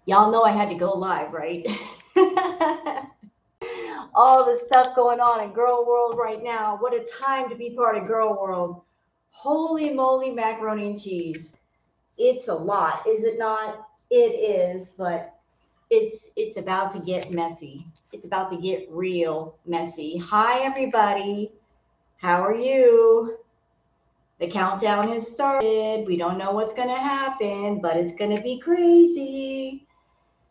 Y'all know I had to go live, right? All the stuff going on in girl world right now. What a time to be part of girl world. Holy moly, macaroni and cheese. It's a lot, is it not? It is, but it's about to get messy. It's about to get real messy. Hi everybody. How are you? The countdown has started. We don't know what's going to happen, but it's going to be crazy.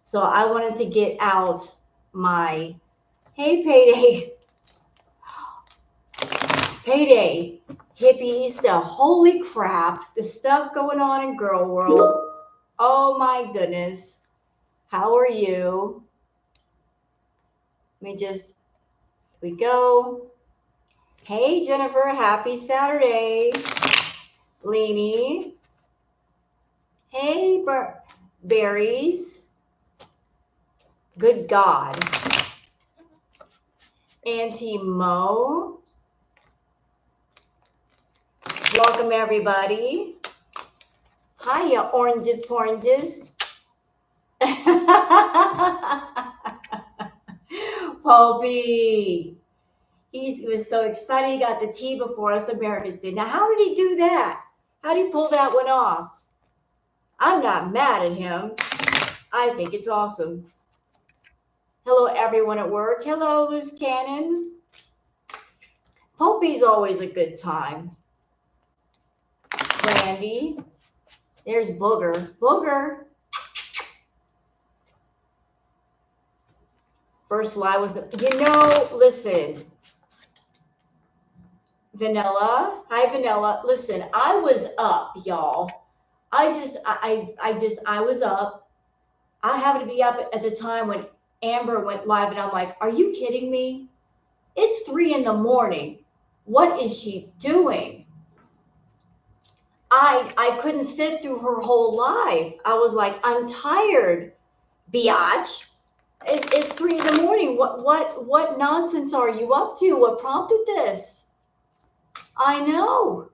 So I wanted to get out my hey payday, payday, hippie Easter. Holy crap, the stuff going on in girl world. Oh my goodness. How are you? Let me just, here we go. Hey Jennifer, happy Saturday. Leanie. Hey berries. Good God. Auntie Mo. Welcome everybody. Hiya, oranges, oranges. Poppy. He was so excited he got the tea before us Americans did. Now, how did he do that? How did he pull that one off? I'm not mad at him. I think it's awesome. Hello, everyone at work. Hello, Loose Cannon. Poppy's always a good time. Brandy. There's Booger. Booger. First lie was listen. Vanilla. Hi, Vanilla. Listen, I was up, y'all. I was up. I happened to be up at the time when Amber went live, and I'm like, are you kidding me? It's 3 a.m. What is she doing? I couldn't sit through her whole live. I was like, I'm tired, biatch. It's 3 a.m. What nonsense are you up to? What prompted this? I know.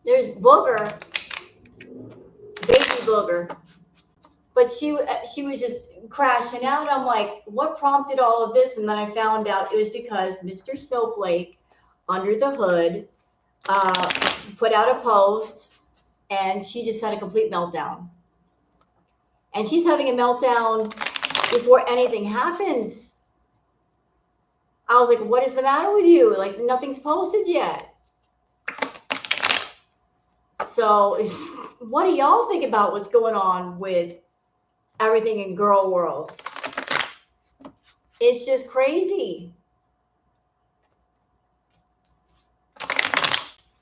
There's Booger, baby Booger, but she was just crashing out. I'm like, what prompted all of this? And then I found out it was because Mr. Snowflake, under the hood, put out a post, and she just had a complete meltdown. And she's having a meltdown before anything happens. I was like, what is the matter with you? Like, nothing's posted yet. So what do y'all think about what's going on with everything in girl world? It's just crazy.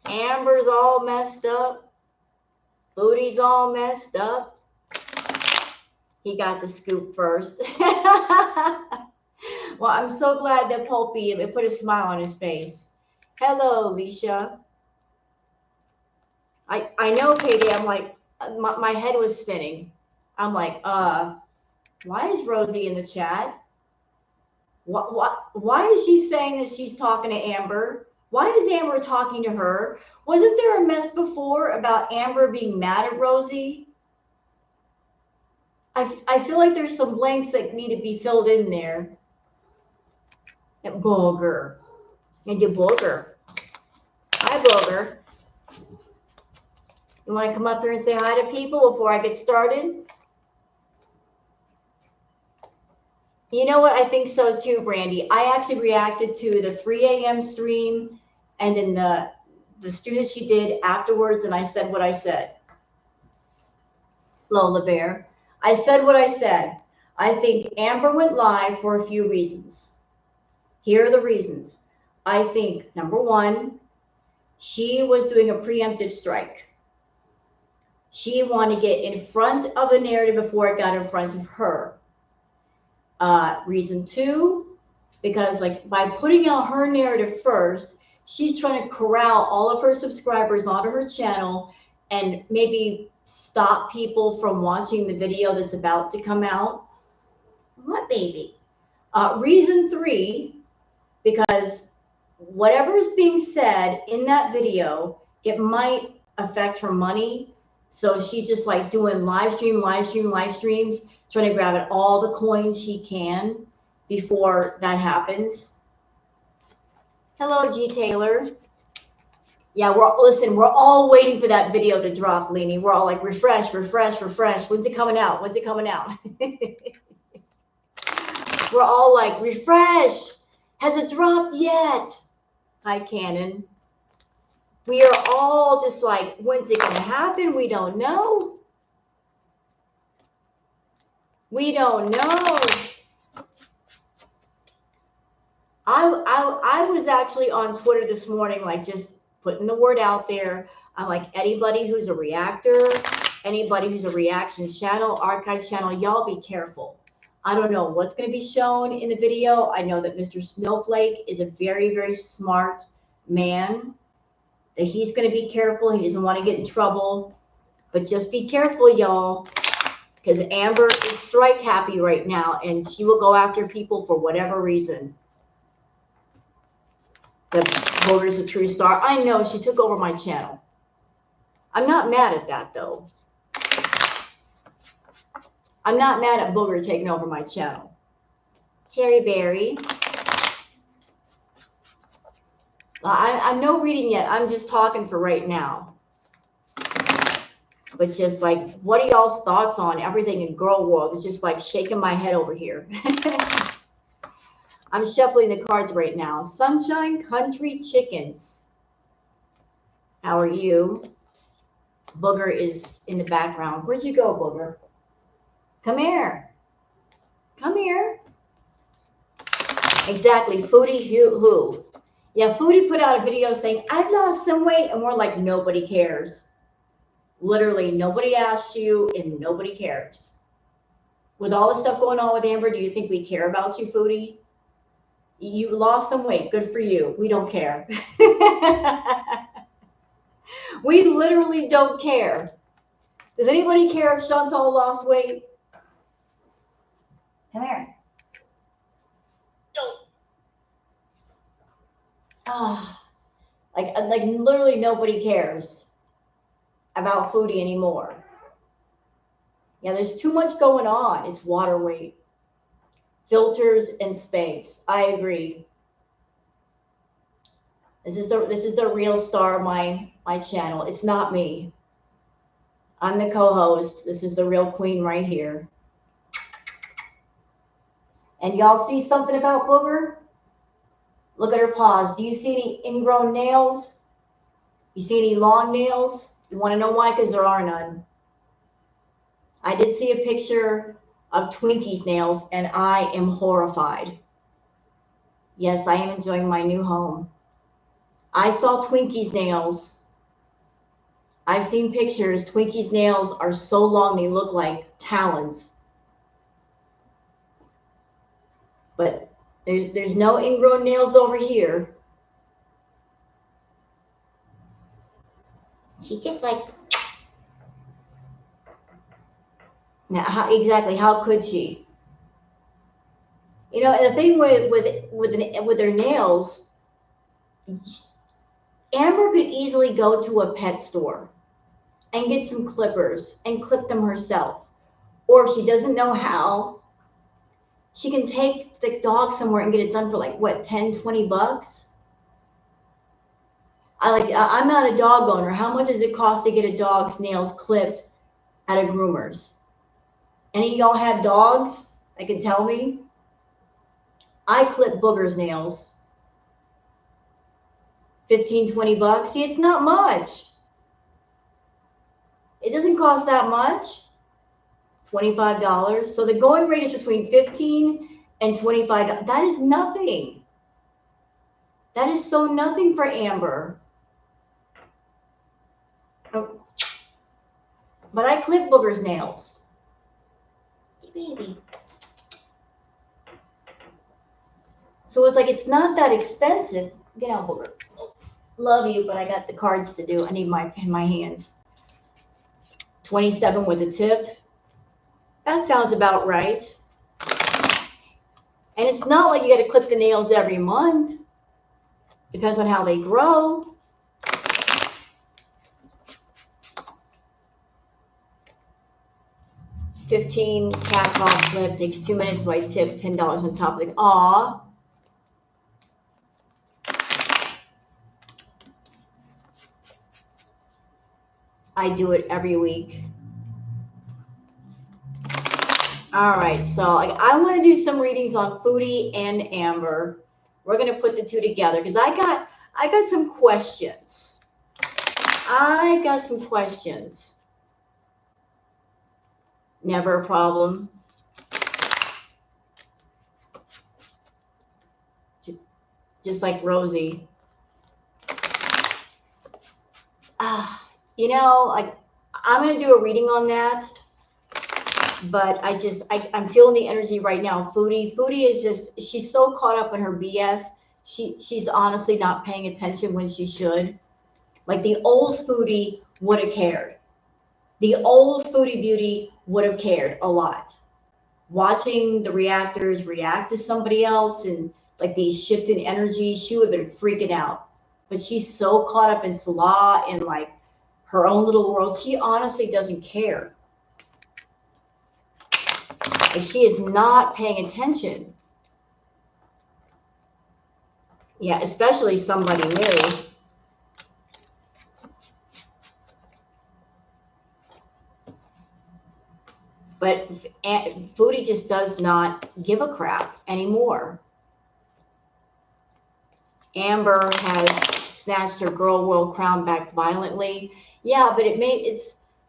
Amber's all messed up. Foodie's all messed up. He got the scoop first. Well, I'm so glad that Pulpy put a smile on his face. Hello, Alicia. I know, Katie. I'm like, my head was spinning. I'm like, why is Rosie in the chat? Why is she saying that she's talking to Amber? Why is Amber talking to her? Wasn't there a mess before about Amber being mad at Rosie? I feel like there's some blanks that need to be filled in there. Booger. And you Booger. Hi, Booger. You want to come up here and say hi to people before I get started? You know what? I think so too, Brandy. I actually reacted to the 3 a.m. stream and then the student she did afterwards, and I said what I said. Lola Bear. I said what I said. I think Amber went live for a few reasons. Here are the reasons. I think, number one, she was doing a preemptive strike. She wanted to get in front of the narrative before it got in front of her. Reason two, because like by putting out her narrative first, she's trying to corral all of her subscribers onto her channel and maybe stop people from watching the video that's about to come out. What, baby? Reason three, because whatever is being said in that video, it might affect her money. So she's just like doing live streams, trying to grab at all the coins she can before that happens. Hello, G Taylor. Yeah, we're all waiting for that video to drop, Leanie. We're all like, refresh. When's it coming out? We're all like, refresh. Has it dropped yet? Hi, Cannon. We are all just like, when's it going to happen? We don't know. We don't know. I was actually on Twitter this morning, like just putting the word out there. I'm like, anybody who's a reactor, anybody who's a reaction channel, archive channel, y'all be careful. I don't know what's going to be shown in the video. I know that Mr. Snowflake is a very, very smart man, that he's going to be careful. He doesn't want to get in trouble, but just be careful, y'all, because Amber is strike happy right now, and she will go after people for whatever reason. The Booger's a true star. I know, she took over my channel. I'm not mad at that, though. I'm not mad at Booger taking over my channel. Terry Berry. I'm no reading yet. I'm just talking for right now. But just like, what are y'all's thoughts on everything in girl world? It's just like shaking my head over here. I'm shuffling the cards right now. Sunshine Country Chickens. How are you? Booger is in the background. Where'd you go, Booger? Come here. Come here. Exactly. Foodie who? Yeah, Foodie put out a video saying, I've lost some weight. And we're like, nobody cares. Literally, nobody asked you and nobody cares. With all the stuff going on with Amber, do you think we care about you, Foodie? You lost some weight. Good for you. We don't care. We literally don't care. Does anybody care if Chantal lost weight? Come here. Ah, like literally nobody cares about Foodie anymore. Yeah, there's too much going on. It's water weight, filters, and Spanx. I agree. This is the real star of my channel. It's not me. I'm the co-host. This is the real queen right here. And y'all see something about Booger? Look at her paws. Do you see any ingrown nails? You see any long nails? You want to know why? Because there are none. I did see a picture of Twinkie's nails, and I am horrified. Yes, I am enjoying my new home. I saw Twinkie's nails. I've seen pictures. Twinkie's nails are so long they look like talons. But there's no ingrown nails over here. She just like, now how could she? You know, and the thing with her nails, Amber could easily go to a pet store and get some clippers and clip them herself. Or if she doesn't know how, she can take the dog somewhere and get it done for like, what, 10, 20 bucks? I'm not a dog owner. How much does it cost to get a dog's nails clipped at a groomer's? Any of y'all have dogs that can tell me? I clip Booger's nails. 15, 20 bucks. See, it's not much. It doesn't cost that much. $25. So the going rate is between $15 and $25. That is nothing. That is so nothing for Amber. Oh. But I clip Booger's nails. Baby. So it's like, it's not that expensive. Get out, Booger. Love you, but I got the cards to do. I need my hands. 27 with a tip. That sounds about right. And it's not like you got to clip the nails every month. Depends on how they grow. 15 cat ball flip takes 2 minutes, so I tip $10 on top of the. Aw. I do it every week. All right, so I want to do some readings on Foodie and Amber. We're gonna put the two together because I got some questions. I got some questions. Never a problem. Just like Rosie. You know, like I'm gonna do a reading on that, but I'm feeling the energy right now. Foodie is just, she's so caught up in her BS. She's honestly not paying attention when she should. Like the old Foodie would have cared. The old Foodie Beauty would have cared a lot. Watching the reactors react to somebody else and like these shifting energies, she would have been freaking out. But she's so caught up in Salah and like her own little world, she honestly doesn't care. Like she is not paying attention. Yeah, especially somebody new. But Foodie just does not give a crap anymore. Amber has snatched her girl world crown back violently. Yeah, but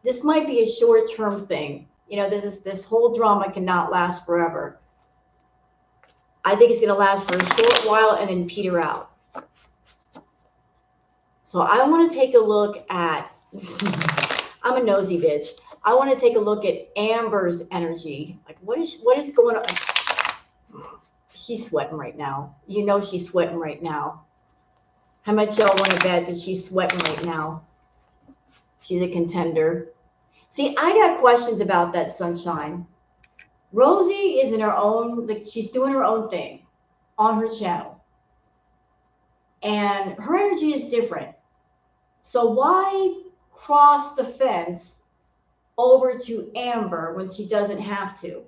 this might be a short-term thing. You know, this whole drama cannot last forever. I think it's going to last for a short while and then peter out. So I want to take a look at, I'm a nosy bitch. I want to take a look at Amber's energy. Like what is going on? She's sweating right now. You know she's sweating right now. How much y'all want to bet that she's sweating right now? She's a contender. See, I got questions about that, Sunshine. Rosie is in her own, like she's doing her own thing on her channel. And her energy is different. So why cross the fence over to Amber when she doesn't have to?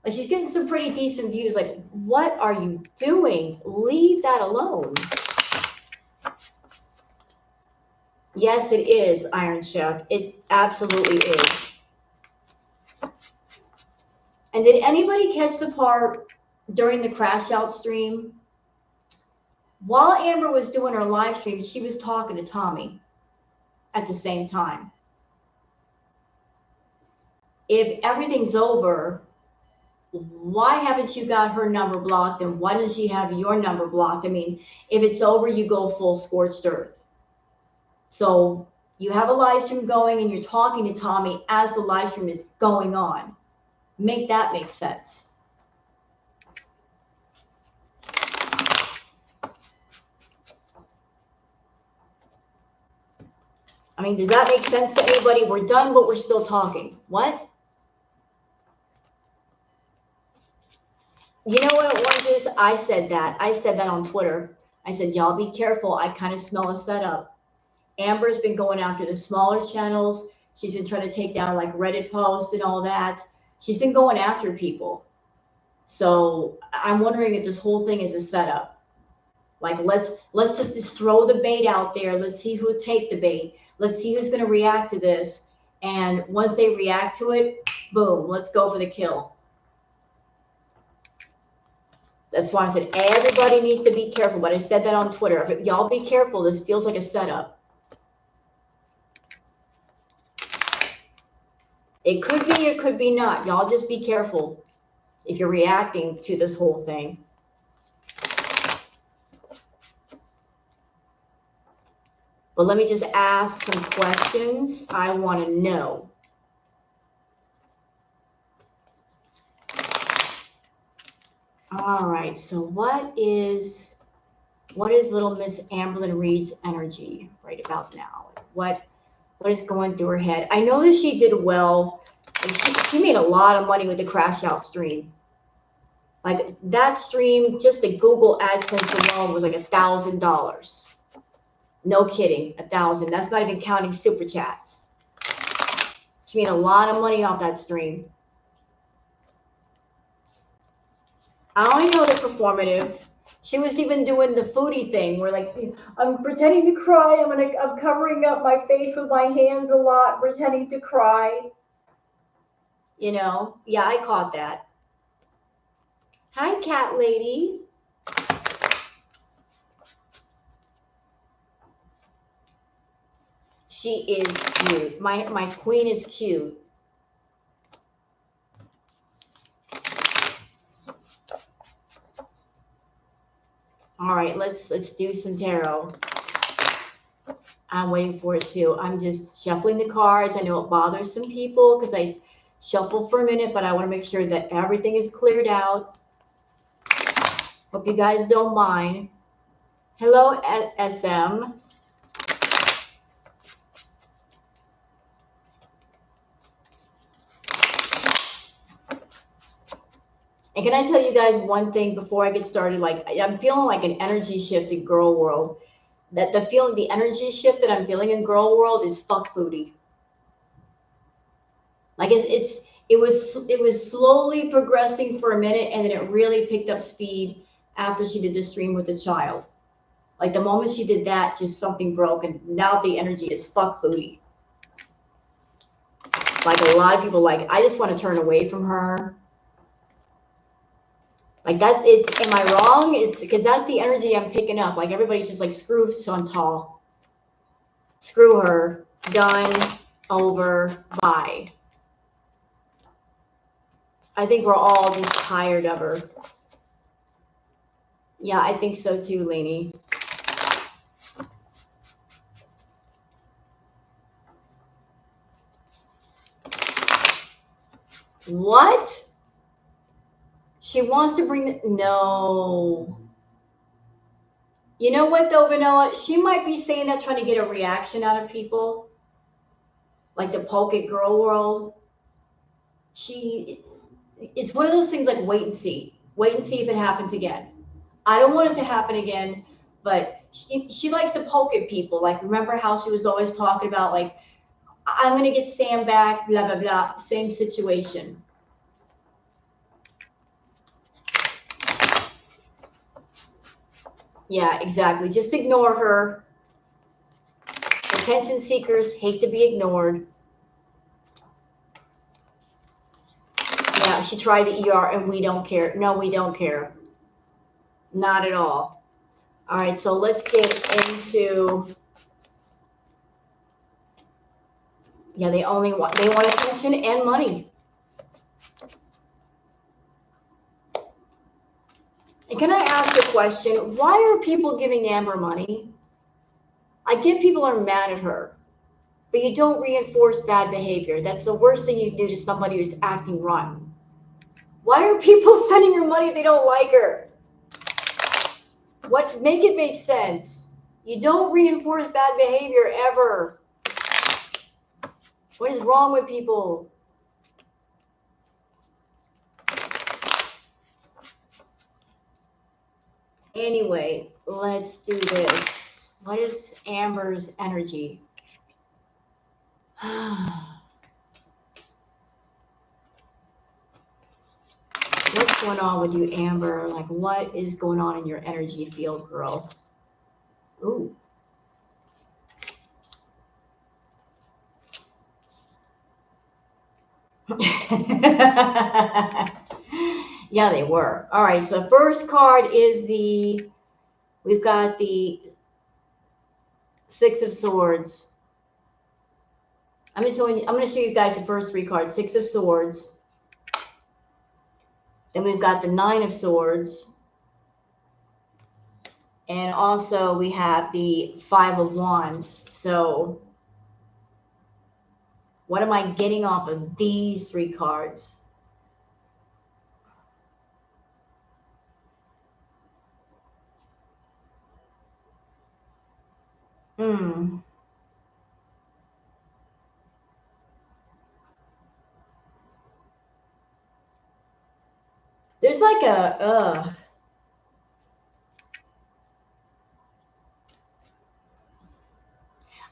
Like she's getting some pretty decent views. Like, what are you doing? Leave that alone. Yes, it is, Iron Chef. It absolutely is. And did anybody catch the part during the crash out stream? While Amber was doing her live stream, she was talking to Tommy at the same time. If everything's over, why haven't you got her number blocked, and why does she have your number blocked? I mean, if it's over, you go full scorched earth. So you have a live stream going and you're talking to Tommy as the live stream is going on. Make that make sense. I mean, does that make sense to anybody? We're done, but we're still talking. What? You know what it was? I said that. I said that on Twitter. I said, y'all be careful. I kind of smell a setup. Amber's been going after the smaller channels. She's been trying to take down like Reddit posts and all that. She's been going after people. So I'm wondering if this whole thing is a setup. Like, let's just throw the bait out there. Let's see who'll take the bait. Let's see who's going to react to this. And once they react to it, boom, let's go for the kill. That's why I said everybody needs to be careful. But I said that on Twitter. Y'all be careful. This feels like a setup. It could be, it could be not. Y'all just be careful if you're reacting to this whole thing. But let me just ask some questions. I want to know. All right, so what is little Miss Amberlynn Reid's energy right about now? What is going through her head? I know that she did well. She made a lot of money with the crash out stream. Like that stream, just the Google AdSense alone was like $1,000. No kidding, 1,000. That's not even counting super chats. She made a lot of money off that stream. I only know they're performative. She was even doing the foodie thing where like I'm pretending to cry. I'm covering up my face with my hands a lot, pretending to cry. You know? Yeah, I caught that. Hi, cat lady. She is cute. My queen is cute. All right, let's do some tarot. I'm waiting for it too. I'm just shuffling the cards. I know it bothers some people because I shuffle for a minute, but I want to make sure that everything is cleared out. Hope you guys don't mind. Hello, SM. And can I tell you guys one thing before I get started? Like, I'm feeling like an energy shift in girl world. That the energy shift that I'm feeling in girl world is fuck Foodie. Like it was slowly progressing for a minute, and then it really picked up speed after she did the stream with the child. Like the moment she did that, just something broke, and now the energy is fuck Foodie. Like a lot of people, like I just want to turn away from her. Like that is, am I wrong? Is because that's the energy I'm picking up. Like everybody's just like screw Chantal, screw her, done, over, bye. I think we're all just tired of her. Yeah, I think so too, Lainey. What? She wants to bring no. You know what though, Vanilla? She might be saying that trying to get a reaction out of people, like the poke at girl world. It's one of those things like wait and see. Wait and see if it happens again. I don't want it to happen again, but she likes to poke at people. Like remember how she was always talking about like I'm gonna get Sam back, blah blah blah. Same situation. Yeah, exactly. Just ignore her. Attention seekers hate to be ignored. Yeah, she tried the ER and we don't care. No, we don't care. Not at all. All right, so let's get into. Yeah, they want attention and money. And can I ask a question? Why are people giving Amber money? I get people are mad at her, but you don't reinforce bad behavior. That's the worst thing you do to somebody who's acting rotten. Why are people sending her money if they don't like her? What make it make sense? You don't reinforce bad behavior ever. What is wrong with people? Anyway, let's do this. What is Amber's energy? What's going on with you, Amber? Like, what is going on in your energy field, girl? Ooh. Yeah, they were. All right, so the first card is we've got the Six of Swords. I'm going to show you guys the first three cards. Six of Swords. Then we've got the Nine of Swords. And also we have the Five of Wands. So what am I getting off of these three cards? There's like a,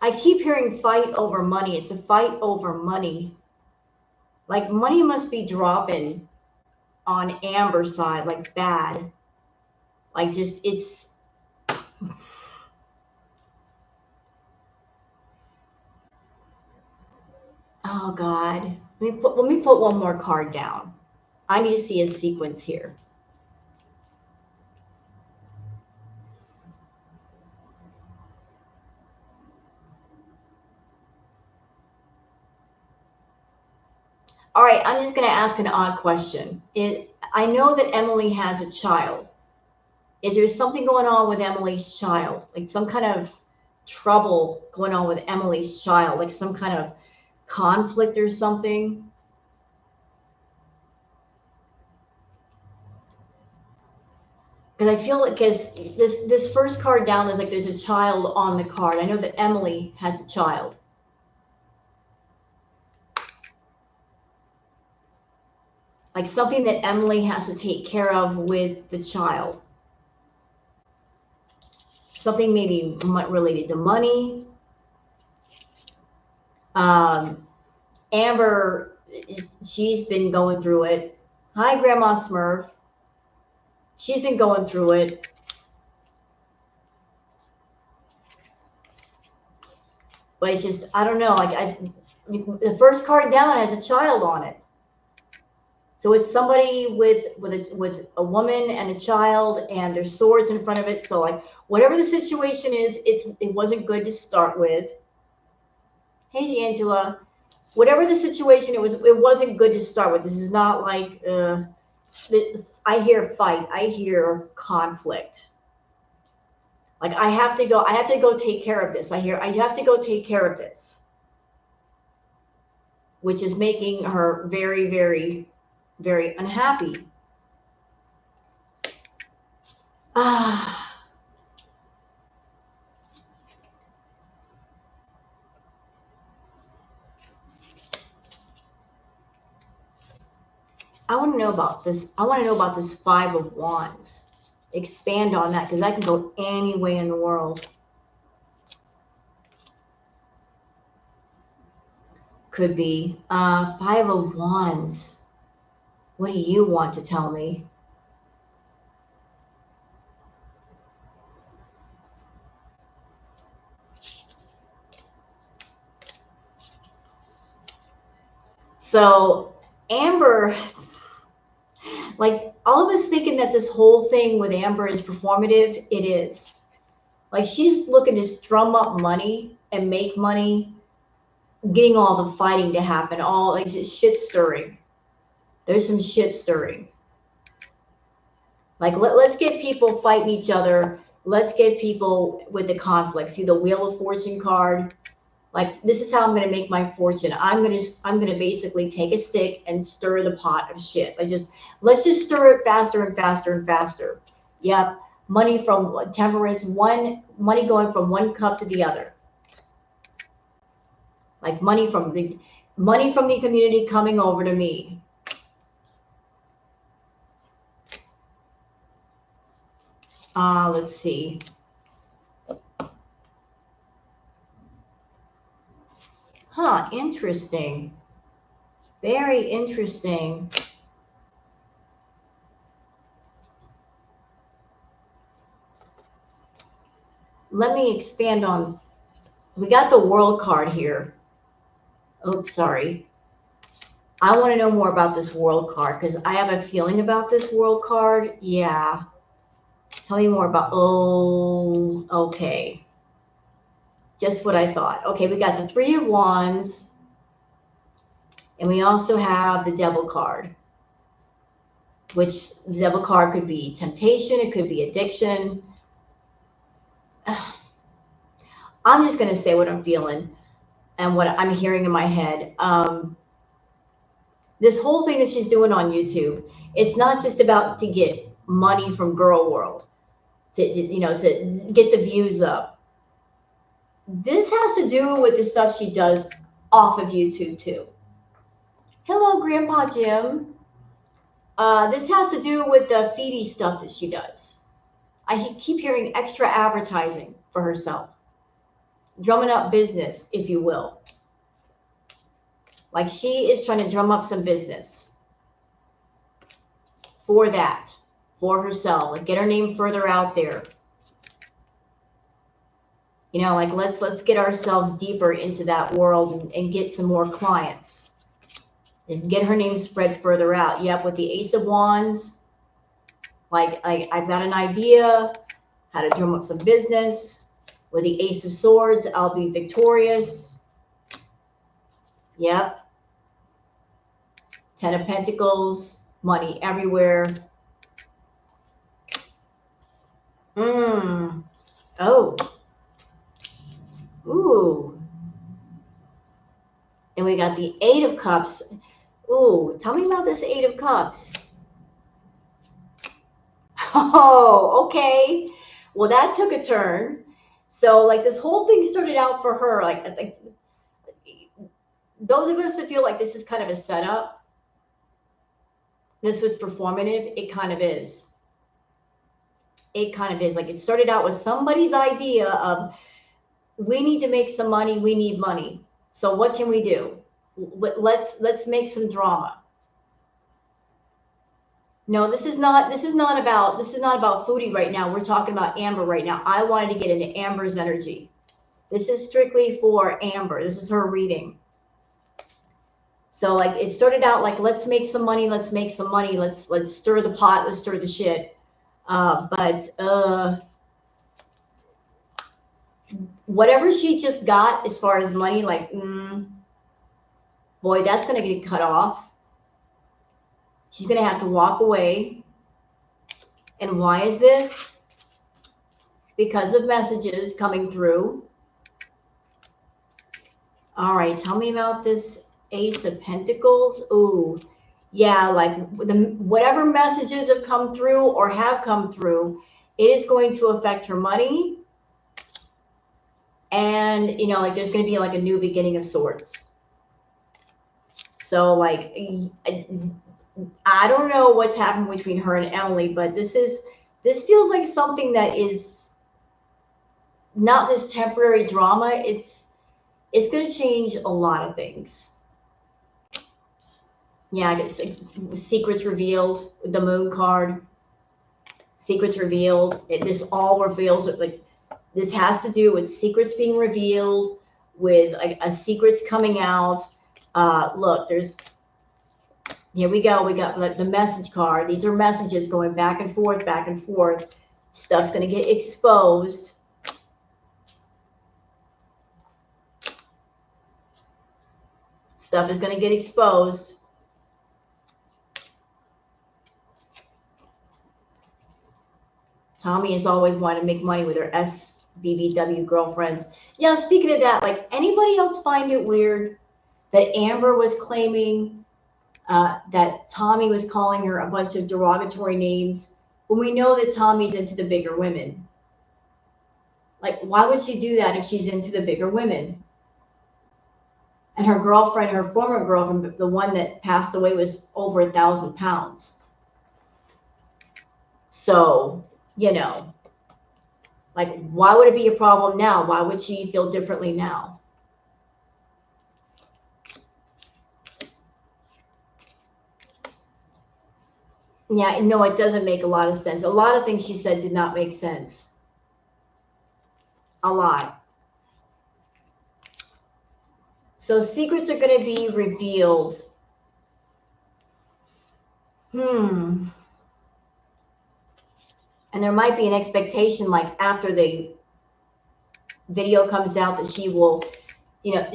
I keep hearing fight over money. It's a fight over money. Like money must be dropping on Amber's side, like bad. Like just, it's, oh God. Let me put one more card down. I need to see a sequence here. All right, I'm just going to ask an odd question. I know that Emily has a child. Is there something going on with Emily's child? Like some kind of trouble going on with Emily's child? Like some kind of conflict or something? Because I feel like this first card down is like there's a child on the card. I know that Emily has a child. Like something that Emily has to take care of with the child. Something maybe related to money. Amber, she's been going through it. Hi, Grandma Smurf. She's been going through it. But it's just, I don't know. Like the first card down has a child on it. So it's somebody with a woman and a child, and there's swords in front of it. So like whatever the situation is, it wasn't good to start with. Hey, Angela. Whatever the situation, it wasn't good to start with. This is not like I hear fight. I hear conflict. Like I have to go take care of this. I have to go take care of this, which is making her very, very, very unhappy. Ah. I want to know about this. I want to know about this Five of Wands. Expand on that, because that can go any way in the world. Could be. Five of Wands. What do you want to tell me? So Amber, like all of us thinking that this whole thing with Amber is performative, it is. Like she's looking to drum up money and make money, getting all the fighting to happen, all like just shit stirring. There's some shit stirring. Like let's get people fighting each other. Let's get people with the conflict. See the Wheel of Fortune card. Like this is how I'm gonna make my fortune. I'm gonna basically take a stick and stir the pot of shit. Let's just stir it faster and faster and faster. Yep. Money from temperance, money going from one cup to the other. Like money from the community coming over to me. Let's see. Huh, interesting. Very interesting. Let me expand on, we got the World card here. Oops, sorry. I want to know more about this World card because I have a feeling about this World card. Yeah. Tell me more about, oh, okay. Just what I thought. Okay, we got the Three of Wands. And we also have the Devil card, which the Devil card could be temptation. It could be addiction. I'm just going to say what I'm feeling and what I'm hearing in my head. This whole thing that she's doing on YouTube, it's not just about to get money from Girl World, to get the views up. This has to do with the stuff she does off of YouTube too. Hello, Grandpa Jim. This has to do with the feedy stuff that she does. I keep hearing extra advertising for herself. Drumming up business, if you will. Like she is trying to drum up some business. for that, for herself, like get her name further out there. You know, like let's get ourselves deeper into that world and get some more clients. Just get her name spread further out. Yep, with the Ace of Wands, like I've got an idea how to drum up some business. With the Ace of Swords, I'll be victorious. Yep. Ten of Pentacles, money everywhere. Oh. Ooh. And we got the Eight of Cups. Ooh, tell me about this Eight of Cups. Oh, okay. Well, that took a turn. So, like, this whole thing started out for her, like, those of us that feel like this is kind of a setup, this was performative, it kind of is. It kind of is. Like, it started out with somebody's idea of, we need to make some money, we need money. So what can we do? Let's make some drama. No, this is not about Foodie right now. We're talking about Amber right now. I wanted to get into Amber's energy. This is strictly for Amber. This is her reading. So like it started out like, let's make some money, let's make some money, let's stir the pot, let's stir the shit. But whatever she just got as far as money, like, boy, that's gonna get cut off. She's gonna have to walk away. And why is this? Because of messages coming through. All right, tell me about this Ace of Pentacles. Ooh, yeah, like whatever messages have come through or have come through, it is going to affect her money. And, you know, like there's going to be like a new beginning of sorts. So like, I don't know what's happened between her and Emily, but this feels like something that is not just temporary drama. It's going to change a lot of things. Yeah, I guess secrets revealed with the Moon card. Secrets revealed. This all reveals it. Like this has to do with secrets being revealed, with a secrets coming out. Look, here we go. We got the message card. These are messages going back and forth, back and forth. Stuff's going to get exposed. Stuff is going to get exposed. Tommy has always wanted to make money with her SBBW girlfriends. Yeah, speaking of that, like anybody else find it weird that Amber was claiming that Tommy was calling her a bunch of derogatory names when we know that Tommy's into the bigger women? Like, why would she do that if she's into the bigger women? And her girlfriend, her former girlfriend, the one that passed away, was over 1,000 pounds. So, you know, like, why would it be a problem now? Why would she feel differently now? Yeah, no, it doesn't make a lot of sense. A lot of things she said did not make sense. A lot. So secrets are going to be revealed. And there might be an expectation, like after the video comes out, that she will, you know,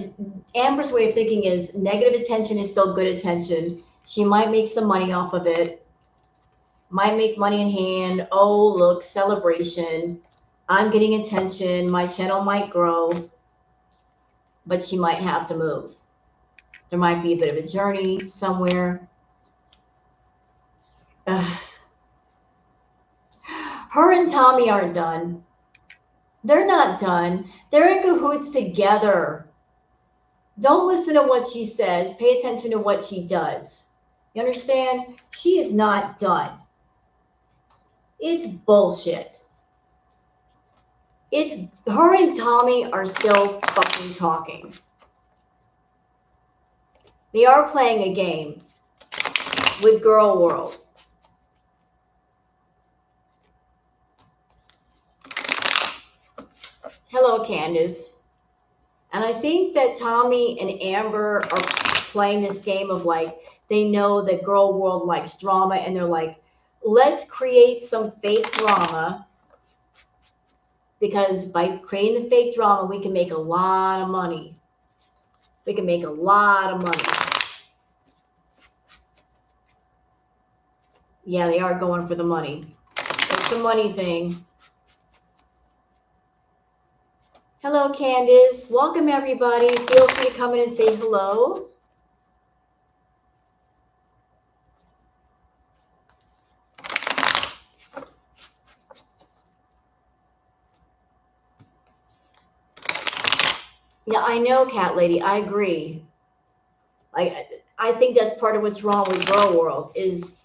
Amber's way of thinking is negative attention is still good attention. She might make some money off of it. Might make money in hand. Oh, look, celebration. I'm getting attention. My channel might grow. But she might have to move. There might be a bit of a journey somewhere. Her and Tommy aren't done. They're not done. They're in cahoots together. Don't listen to what she says. Pay attention to what she does. You understand? She is not done. It's bullshit. It's her and Tommy are still fucking talking. They are playing a game with Girl World. Hello, Candace. And I think that Tommy and Amber are playing this game of like, they know that girl world likes drama and they're like, let's create some fake drama, because by creating the fake drama, we can make a lot of money. We can make a lot of money. Yeah, they are going for the money. It's a money thing. Hello, Candace. Welcome, everybody. Feel free to come in and say hello. Yeah, I know, Cat Lady. I agree. I think that's part of what's wrong with Girl World is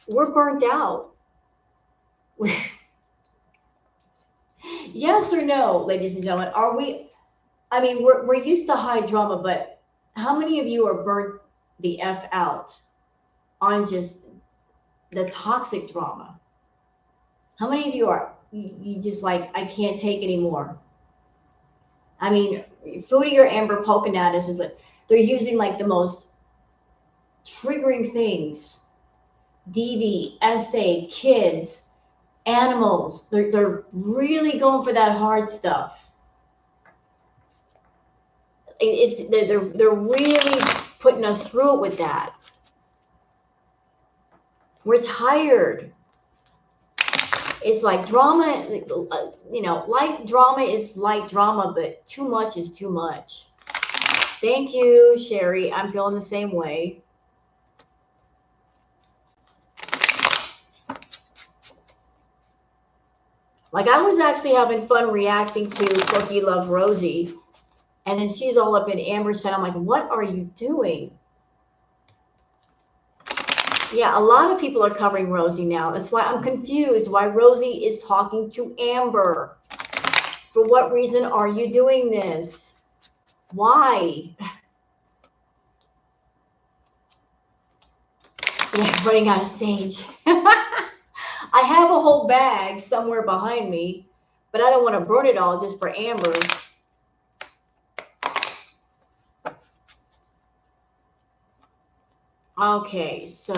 we're burnt out. Yes or no, ladies and gentlemen? Are we? I mean, we're used to high drama, but how many of you are burnt the F out on just the toxic drama? How many of you are you just like, I can't take anymore? I mean, Foodie or Amber poking at us is that they're using like the most triggering things. DV, SA, kids, animals. They're really going for that hard stuff. They're really putting us through it with that. We're tired. It's like drama, you know, light drama is light drama, but too much is too much. Thank you, Sherry. I'm feeling the same way. Like, I was actually having fun reacting to Cookie Love Rosie, and then she's all up in Amber's head. I'm like, what are you doing? Yeah, a lot of people are covering Rosie now. That's why I'm confused why Rosie is talking to Amber. For what reason are you doing this? Why? Yeah, running out of sage. I have a whole bag somewhere behind me, but I don't want to burn it all just for Amber. Okay, so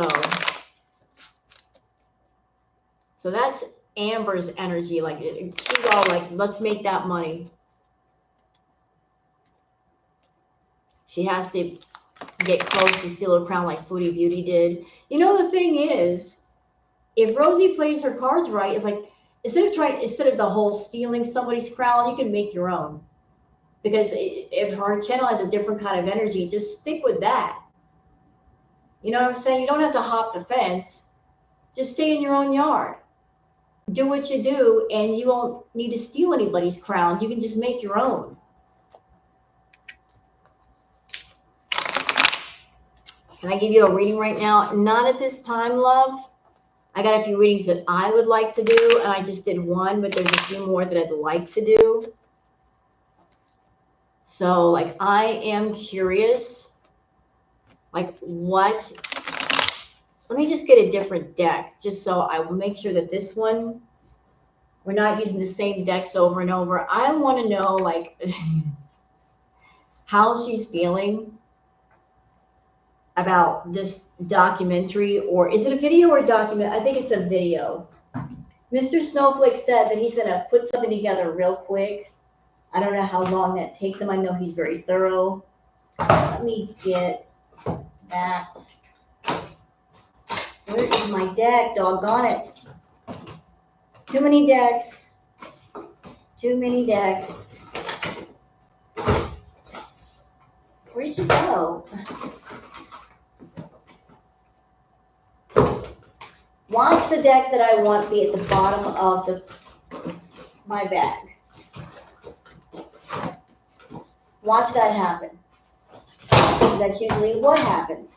that's Amber's energy. Like, she's all like, let's make that money. She has to get close to steal her crown like Foodie Beauty did. You know, the thing is, if Rosie plays her cards right, it's like, instead of the whole stealing somebody's crown, you can make your own. Because if her channel has a different kind of energy, just stick with that. You know what I'm saying? You don't have to hop the fence. Just stay in your own yard. Do what you do, and you won't need to steal anybody's crown. You can just make your own. Can I give you a reading right now? Not at this time, love. I got a few readings that I would like to do, and I just did one, but there's a few more that I'd like to do. So, like, I am curious, like, what? Let me just get a different deck, just so I will make sure that this one, we're not using the same decks over and over. I want to know, like, how she's feeling about this documentary, or is it a video or a document? I think it's a video. Mr. Snowflake said that he's going to put something together real quick. I don't know how long that takes him. I know he's very thorough. Let me get that. Where is my deck? Doggone it. Too many decks. Too many decks. Where'd you go? Watch the deck that I want be at the bottom of my bag. Watch that happen. That's usually what happens.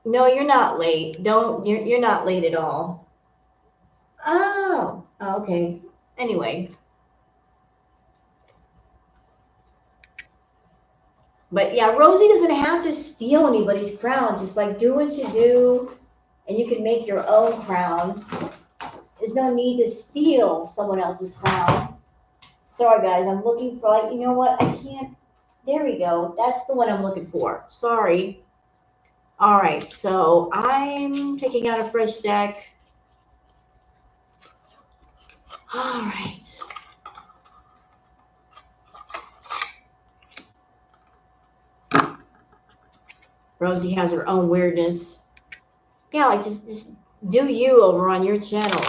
No, you're not late. You're not late at all. Oh, okay. Anyway. But yeah, Rosie doesn't have to steal anybody's crown. Just like do what you do, and you can make your own crown. There's no need to steal someone else's crown. Sorry, guys. I'm looking for, like, you know what? I can't. There we go. That's the one I'm looking for. Sorry. All right. So I'm picking out a fresh deck. All right. Rosie has her own weirdness. Yeah, like just do you over on your channel.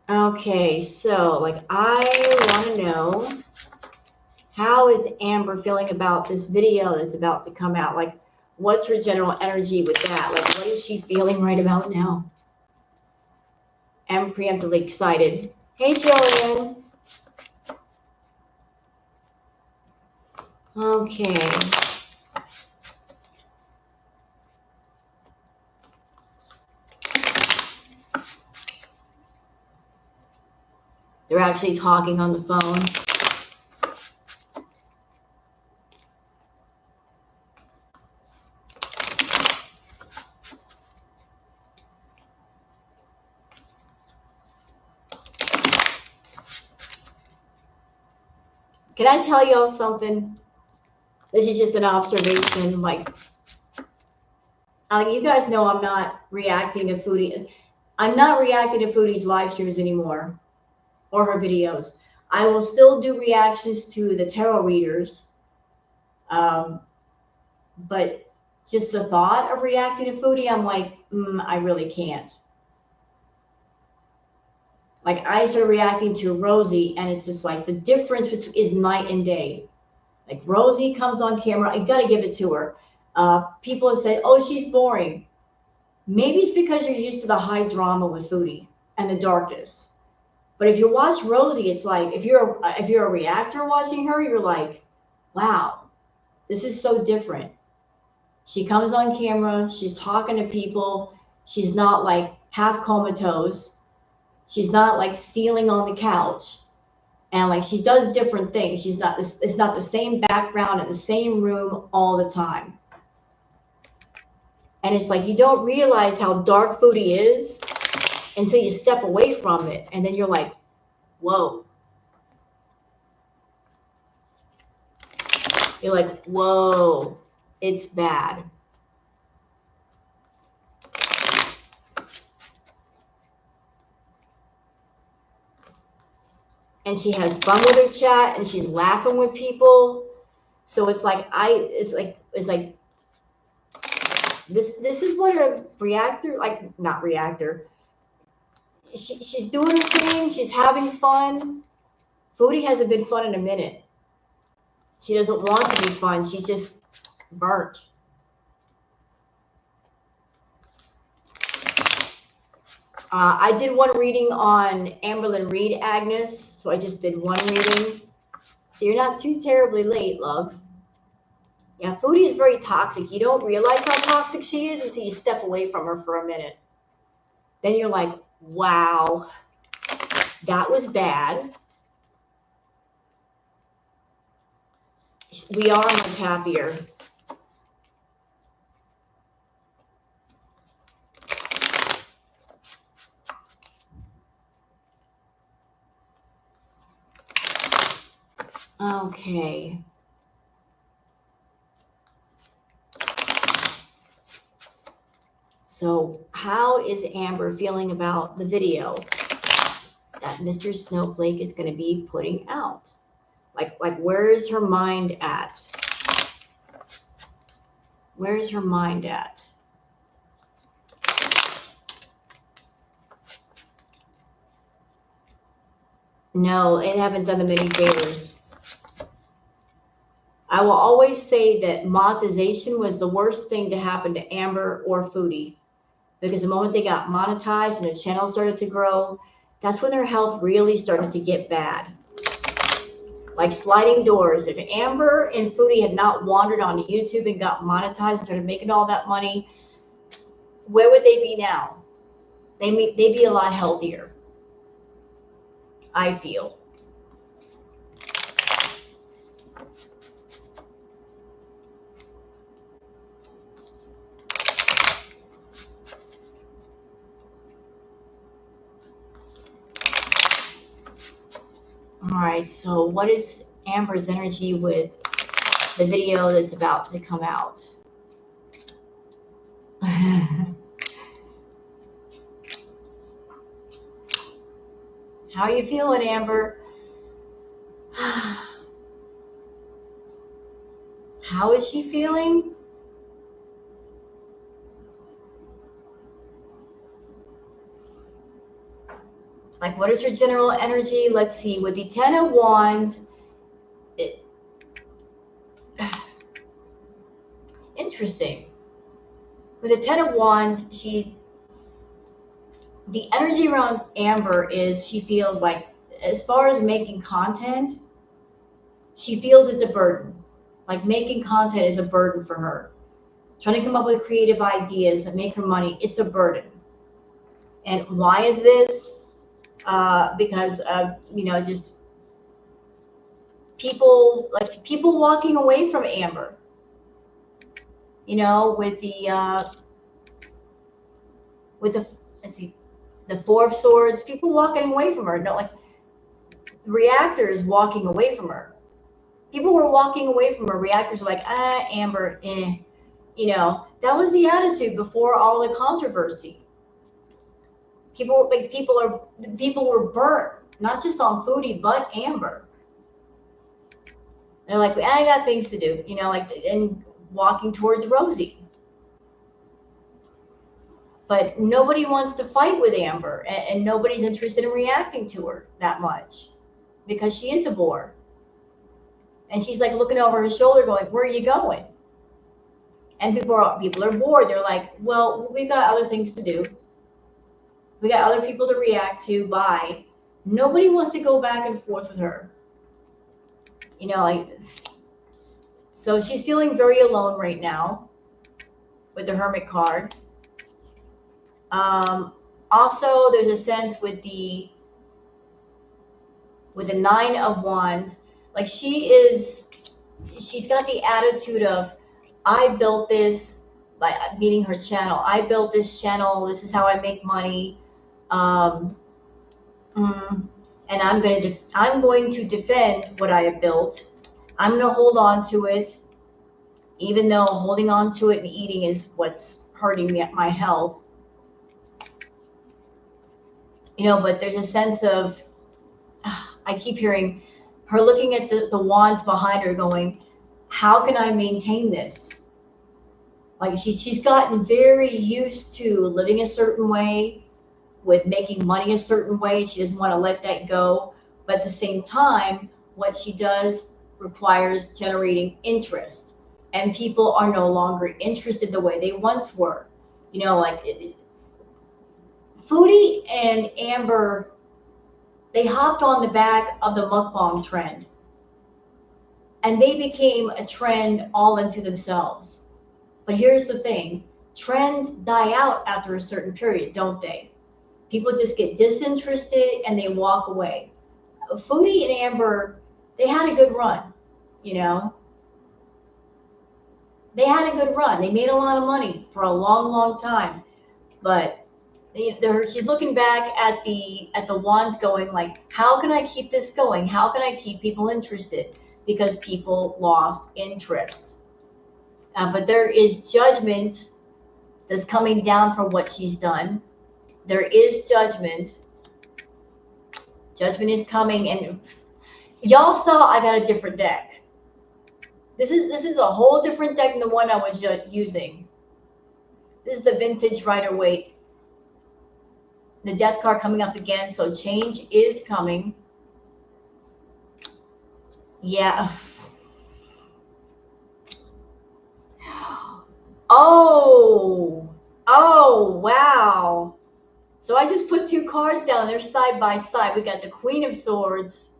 Okay, so like I want to know, how is Amber feeling about this video that's about to come out? Like, what's her general energy with that? Like, what is she feeling right about now? I'm preemptively excited. Hey, Jillian. Okay. They're actually talking on the phone. Can I tell y'all something? This is just an observation. Like, you guys know I'm not reacting to Foodie. I'm not reacting to Foodie's live streams anymore or her videos. I will still do reactions to the tarot readers. But just the thought of reacting to Foodie, I'm like, I really can't. Like, I started reacting to Rosie, and it's just like the difference is night and day. Like, Rosie comes on camera, I gotta give it to her. People have said, oh, she's boring. Maybe it's because you're used to the high drama with Foodie and the darkness. But if you watch Rosie, it's like, if you're a reactor watching her, you're like, wow, this is so different. She comes on camera, she's talking to people, she's not like half comatose, she's not like sealing on the couch, and like she does different things. She's not this, it's not the same background in the same room all the time. And it's like you don't realize how dark Foodie is until you step away from it, and then you're like, whoa. You're like, whoa, it's bad. And she has fun with her chat, and she's laughing with people. So it's like it's like this is what a reactor, like, not reactor. She's doing her thing. She's having fun. Foodie hasn't been fun in a minute. She doesn't want to be fun. She's just burnt. I did one reading on Amberlynn, Reid, Agnes. So I just did one reading. So you're not too terribly late, love. Yeah, Foodie is very toxic. You don't realize how toxic she is until you step away from her for a minute. Then you're like, wow, that was bad. We are much happier. Okay. So how is Amber feeling about the video that Mr. Snowflake is going to be putting out? Like where is her mind at? Where is her mind at? No, they haven't done them any favors. I will always say that monetization was the worst thing to happen to Amber or Foodie, because the moment they got monetized and the channel started to grow, that's when their health really started to get bad. Like sliding doors. If Amber and Foodie had not wandered onto YouTube and got monetized and started making all that money, where would they be now? They'd be a lot healthier, I feel. All right, so what is Amber's energy with the video that's about to come out? How are you feeling, Amber? How is she feeling? Like, what is her general energy? Let's see. With the Ten of Wands, interesting. With the Ten of Wands, the energy around Amber is she feels like, as far as making content, she feels it's a burden. Like, making content is a burden for her. Trying to come up with creative ideas that make her money, it's a burden. And why is this? Because of, just people walking away from Amber. With the let's see, the Four of Swords, people walking away from her. No, like the Reactor is walking away from her. People were walking away from her. Reactors were like, Amber, that was the attitude before all the controversy. People were burnt, not just on Foodie, but Amber. They're like, I got things to do, and walking towards Rosie. But nobody wants to fight with Amber, and nobody's interested in reacting to her that much because she is a bore. And she's like looking over her shoulder going, where are you going? And people are bored. They're like, well, we've got other things to do. We got other people to react to. Bye. Nobody wants to go back and forth with her. So she's feeling very alone right now with the Hermit card. Also, there's a sense with the Nine of Wands, like she's got the attitude of, I built this, by meaning her channel. I built this channel. This is how I make money. And I'm going to defend what I have built. I'm going to hold on to it, even though holding on to it and eating is what's hurting my health. But there's a sense of, I keep hearing her looking at the wands behind her going, how can I maintain this? Like she's gotten very used to living a certain way, with making money a certain way. She doesn't want to let that go. But at the same time, what she does requires generating interest. And people are no longer interested the way they once were. Foodie and Amber, they hopped on the back of the mukbang trend. And they became a trend all into themselves. But here's the thing. Trends die out after a certain period, don't they? People just get disinterested and they walk away. Foodie and Amber, they had a good run, They had a good run. They made a lot of money for a long, long time. But she's looking back at the wands going like, how can I keep this going? How can I keep people interested? Because people lost interest. But there is judgment that's coming down for what she's done. There is judgment. Judgment is coming, and y'all saw I got a different deck. This is a whole different deck than the one I was using. This is the vintage Rider-Waite. The Death card coming up again, so change is coming. Yeah. Oh, wow. So I just put two cards down there side by side. We got the Queen of Swords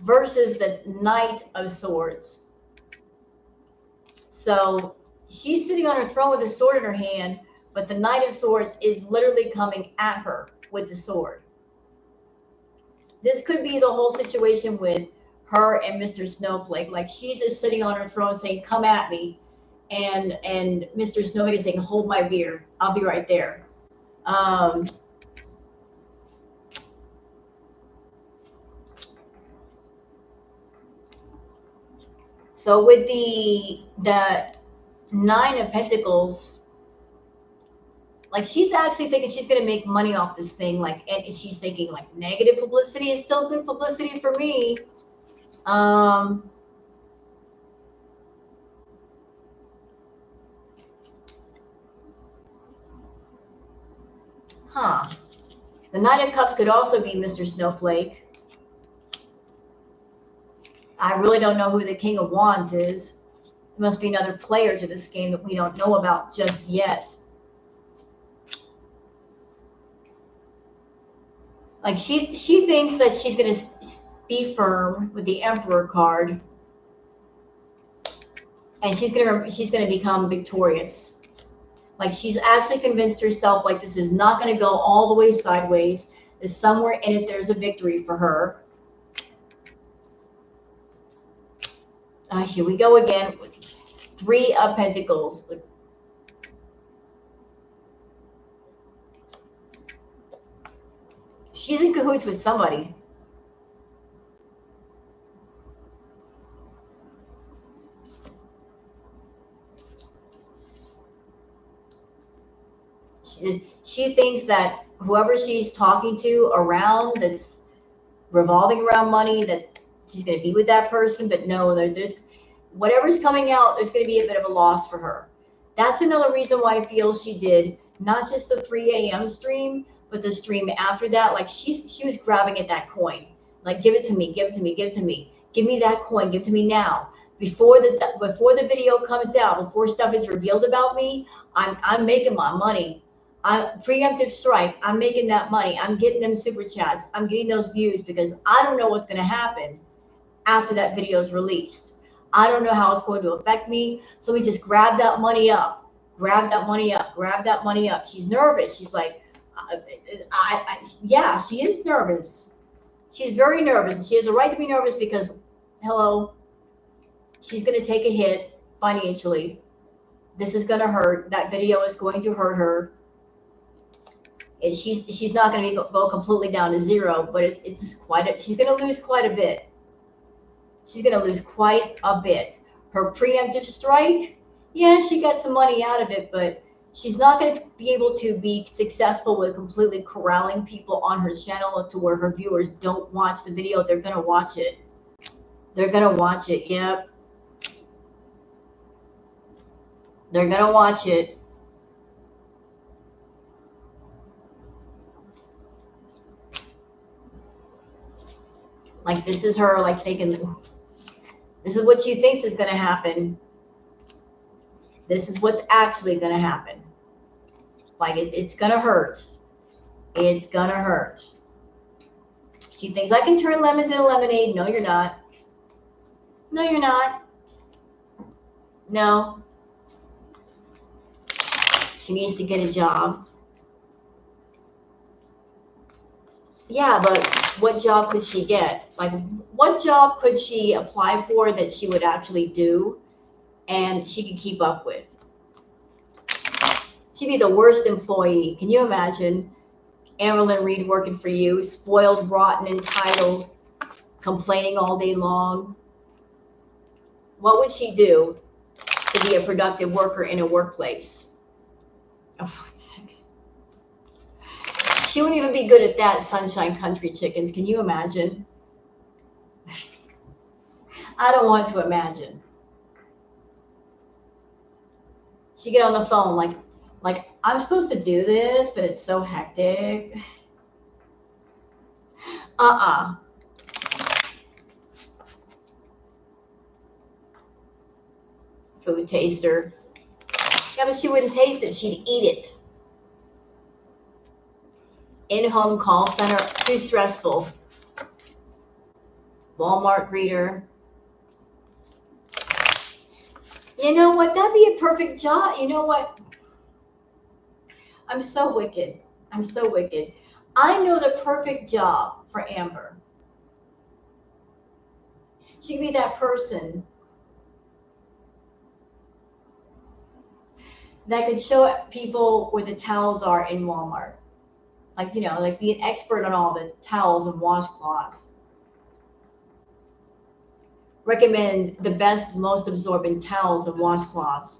versus the Knight of Swords. So she's sitting on her throne with a sword in her hand, but the Knight of Swords is literally coming at her with the sword. This could be the whole situation with her and Mr. Snowflake. Like she's just sitting on her throne saying, come at me. And Mr. Snowflake is saying, hold my beer. I'll be right there. So with the Nine of Pentacles, like she's actually thinking she's going to make money off this thing. Like, and she's thinking like negative publicity is still good publicity for me. The Knight of Cups could also be Mr. Snowflake. I really don't know who the King of Wands is. It must be another player to this game that we don't know about just yet. Like she thinks that she's going to be firm with the Emperor card, and she's going to become victorious. Like she's actually convinced herself like this is not going to go all the way sideways. There's somewhere in it there's a victory for her. Here we go again. Three of Pentacles. She's in cahoots with somebody. She thinks that whoever she's talking to around that's revolving around money, that she's going to be with that person. But no, there's whatever's coming out, there's going to be a bit of a loss for her. That's another reason why I feel she did not just the 3 a.m. stream, but the stream after that. Like she was grabbing at that coin. Like, give it to me, give it to me, give it to me. Give me that coin, give it to me now. Before the video comes out, before stuff is revealed about me, I'm making my money. I'm preemptive strike. I'm making that money. I'm getting them super chats. I'm getting those views because I don't know what's going to happen after that video is released. I don't know how it's going to affect me. So we just grab that money up, grab that money up, grab that money up. She's nervous. She's like, yeah, she is nervous. She's very nervous, and she has a right to be nervous because, hello, she's going to take a hit financially. This is going to hurt. That video is going to hurt her. And she's not going to go completely down to zero, but it's quite she's going to lose quite a bit. She's going to lose quite a bit. Her preemptive strike, yeah, she got some money out of it, but she's not going to be able to be successful with completely corralling people on her channel to where her viewers don't watch the video. They're going to watch it. They're going to watch it. Yep. They're going to watch it. Like, this is her, like, thinking, this is what she thinks is going to happen. This is what's actually going to happen. Like, it's going to hurt. It's going to hurt. She thinks, I can turn lemons into lemonade. No, you're not. No, you're not. No. She needs to get a job. Yeah, but what job could she get? Like, what job could she apply for that she would actually do and she could keep up with? She'd be the worst employee. Can you imagine Amberlynn Reid working for you, spoiled, rotten, entitled, complaining all day long? What would she do to be a productive worker in a workplace? Oh, she wouldn't even be good at that, Sunshine Country Chickens. Can you imagine? I don't want to imagine. She get on the phone like I'm supposed to do this, but it's so hectic. Food taster. Yeah, but she wouldn't taste it. She'd eat it. In-home call center, too stressful. Walmart greeter. You know what? That'd be a perfect job. You know what? I'm so wicked. I'm so wicked. I know the perfect job for Amber. She could be that person that could show people where the towels are in Walmart. Like, you know, like be an expert on all the towels and washcloths. Recommend the best, most absorbent towels and washcloths.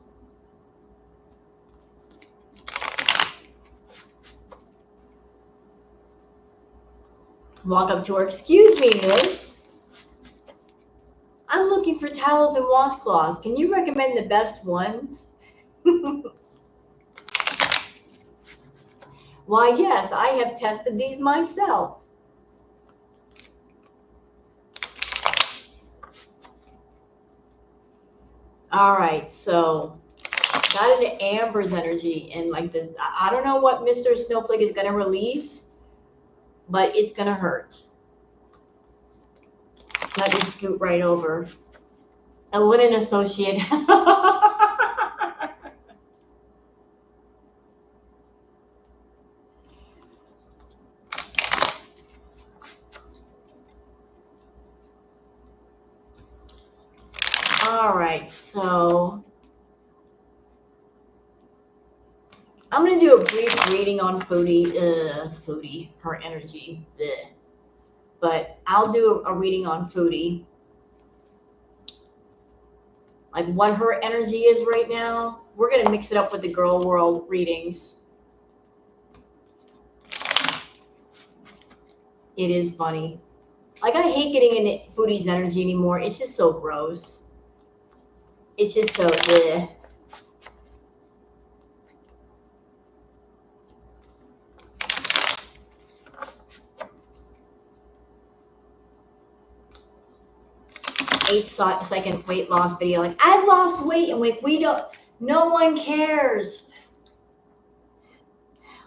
Walk up to her, excuse me, miss. I'm looking for towels and washcloths. Can you recommend the best ones? Why, yes, I have tested these myself. All right, so got into Amber's energy, and like I don't know what Mr. Snowflake is gonna release, but it's gonna hurt. Let me scoot right over. A linen associate. All right, so I'm gonna do a brief reading on Foodie, her energy. Bleh. But I'll do a reading on Foodie. Like what her energy is right now. We're gonna mix it up with the girl world readings. It is funny. Like I hate getting into Foodie's energy anymore. It's just so gross. It's just so bleh. Eight-second weight loss video. Like I've lost weight, and like no one cares.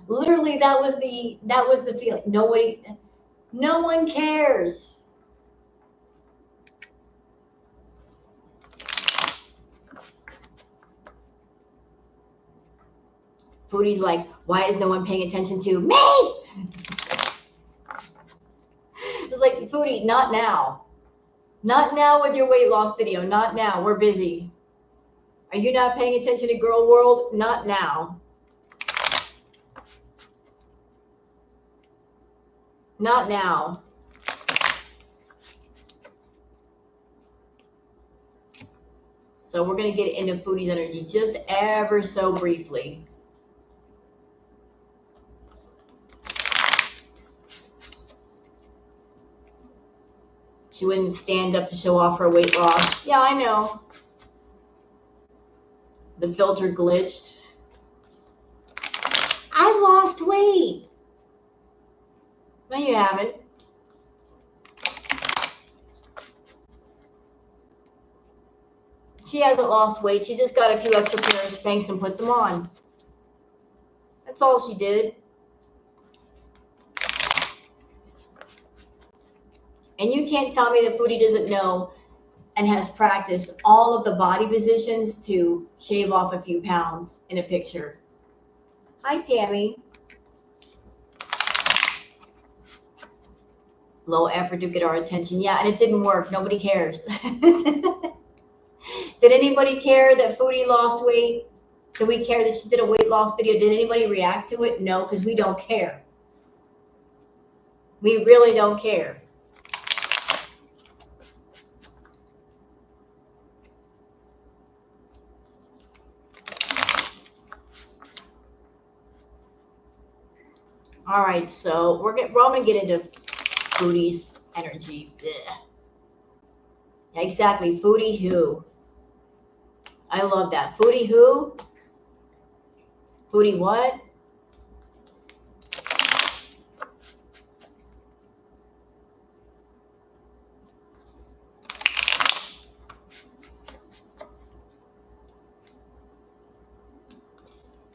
Literally, that was the feeling. No one cares. Foodie's like, why is no one paying attention to me? It's like, Foodie, not now. Not now with your weight loss video. Not now. We're busy. Are you not paying attention to girl world? Not now. Not now. So we're going to get into Foodie's energy just ever so briefly. She wouldn't stand up to show off her weight loss. Yeah, I know. The filter glitched. I lost weight. No, you haven't. She hasn't lost weight. She just got a few extra pair of Spanx and put them on. That's all she did. And you can't tell me that Foodie doesn't know and has practiced all of the body positions to shave off a few pounds in a picture. Hi, Tammy. Low effort to get our attention. Yeah, and it didn't work. Nobody cares. Did anybody care that Foodie lost weight? Did we care that she did a weight loss video? Did anybody react to it? No, because we don't care. We really don't care. All right, so we're going to get into Foodie's energy. Blech. Exactly, Foodie who? I love that. Foodie who? Foodie what?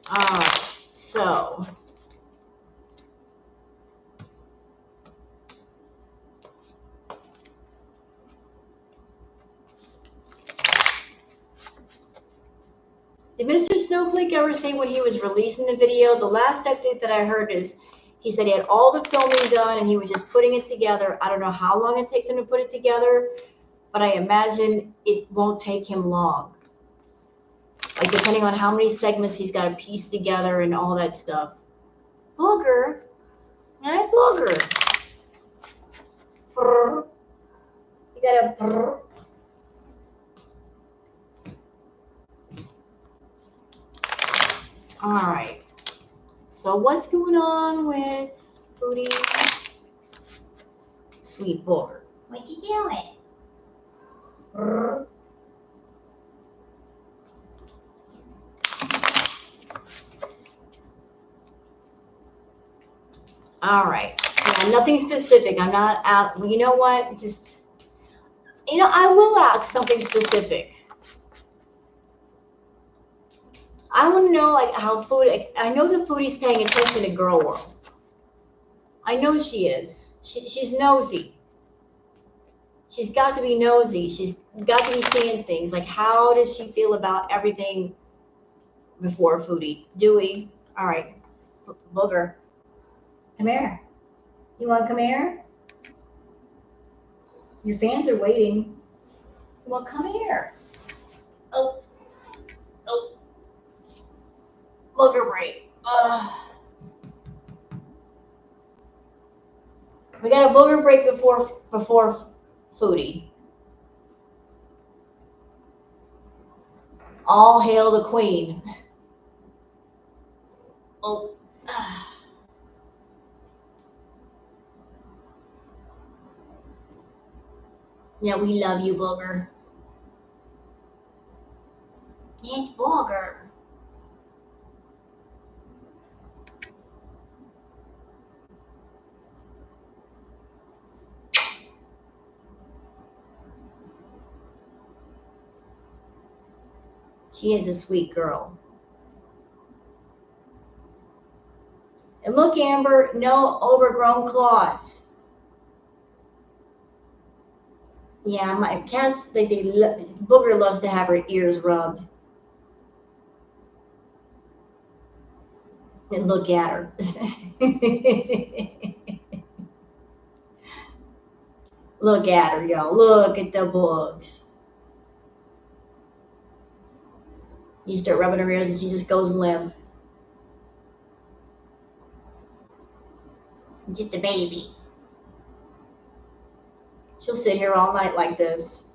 All right, so did Mr. Snowflake ever say when he was releasing the video? The last update that I heard is he said he had all the filming done and he was just putting it together. I don't know how long it takes him to put it together, but I imagine it won't take him long. Like depending on how many segments he's got to piece together and all that stuff. Booger. Hi, Booger. Brr. You got a brr. So what's going on with Foodie? Sweet Booger. What you doing? All right. Yeah, nothing specific. I'm not out. Well, you know what? Just, I will ask something specific. I want to know, like, how I know the Foodie's paying attention to Girl World. I know she is. She's nosy. She's got to be nosy. She's got to be seeing things. Like, how does she feel about everything before Foodie? Dewey. All right. Booger. Come here. You want to come here? Your fans are waiting. Well, come here. Oh. Booger break. We got a booger break before Foodie. All hail the queen. Oh. Yeah, we love you, Booger. It's Booger. She is a sweet girl. And look, Amber, no overgrown claws. Yeah, my cats, Booger loves to have her ears rubbed. And look at her. Look at her, y'all. Look at the bugs. You start rubbing her ears and she just goes limp. Just a baby. She'll sit here all night like this.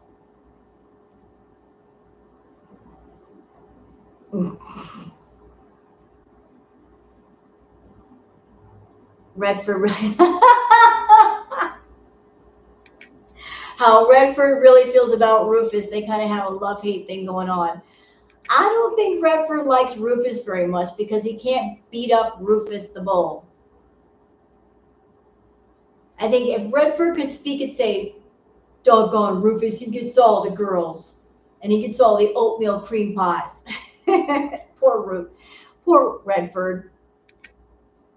Redford really how Redford really feels about Rufus. They kind of have a love-hate thing going on. I don't think Redford likes Rufus very much because he can't beat up Rufus the bull. I think if Redford could speak and say, doggone Rufus, he gets all the girls. And he gets all the oatmeal cream pies. Poor Redford.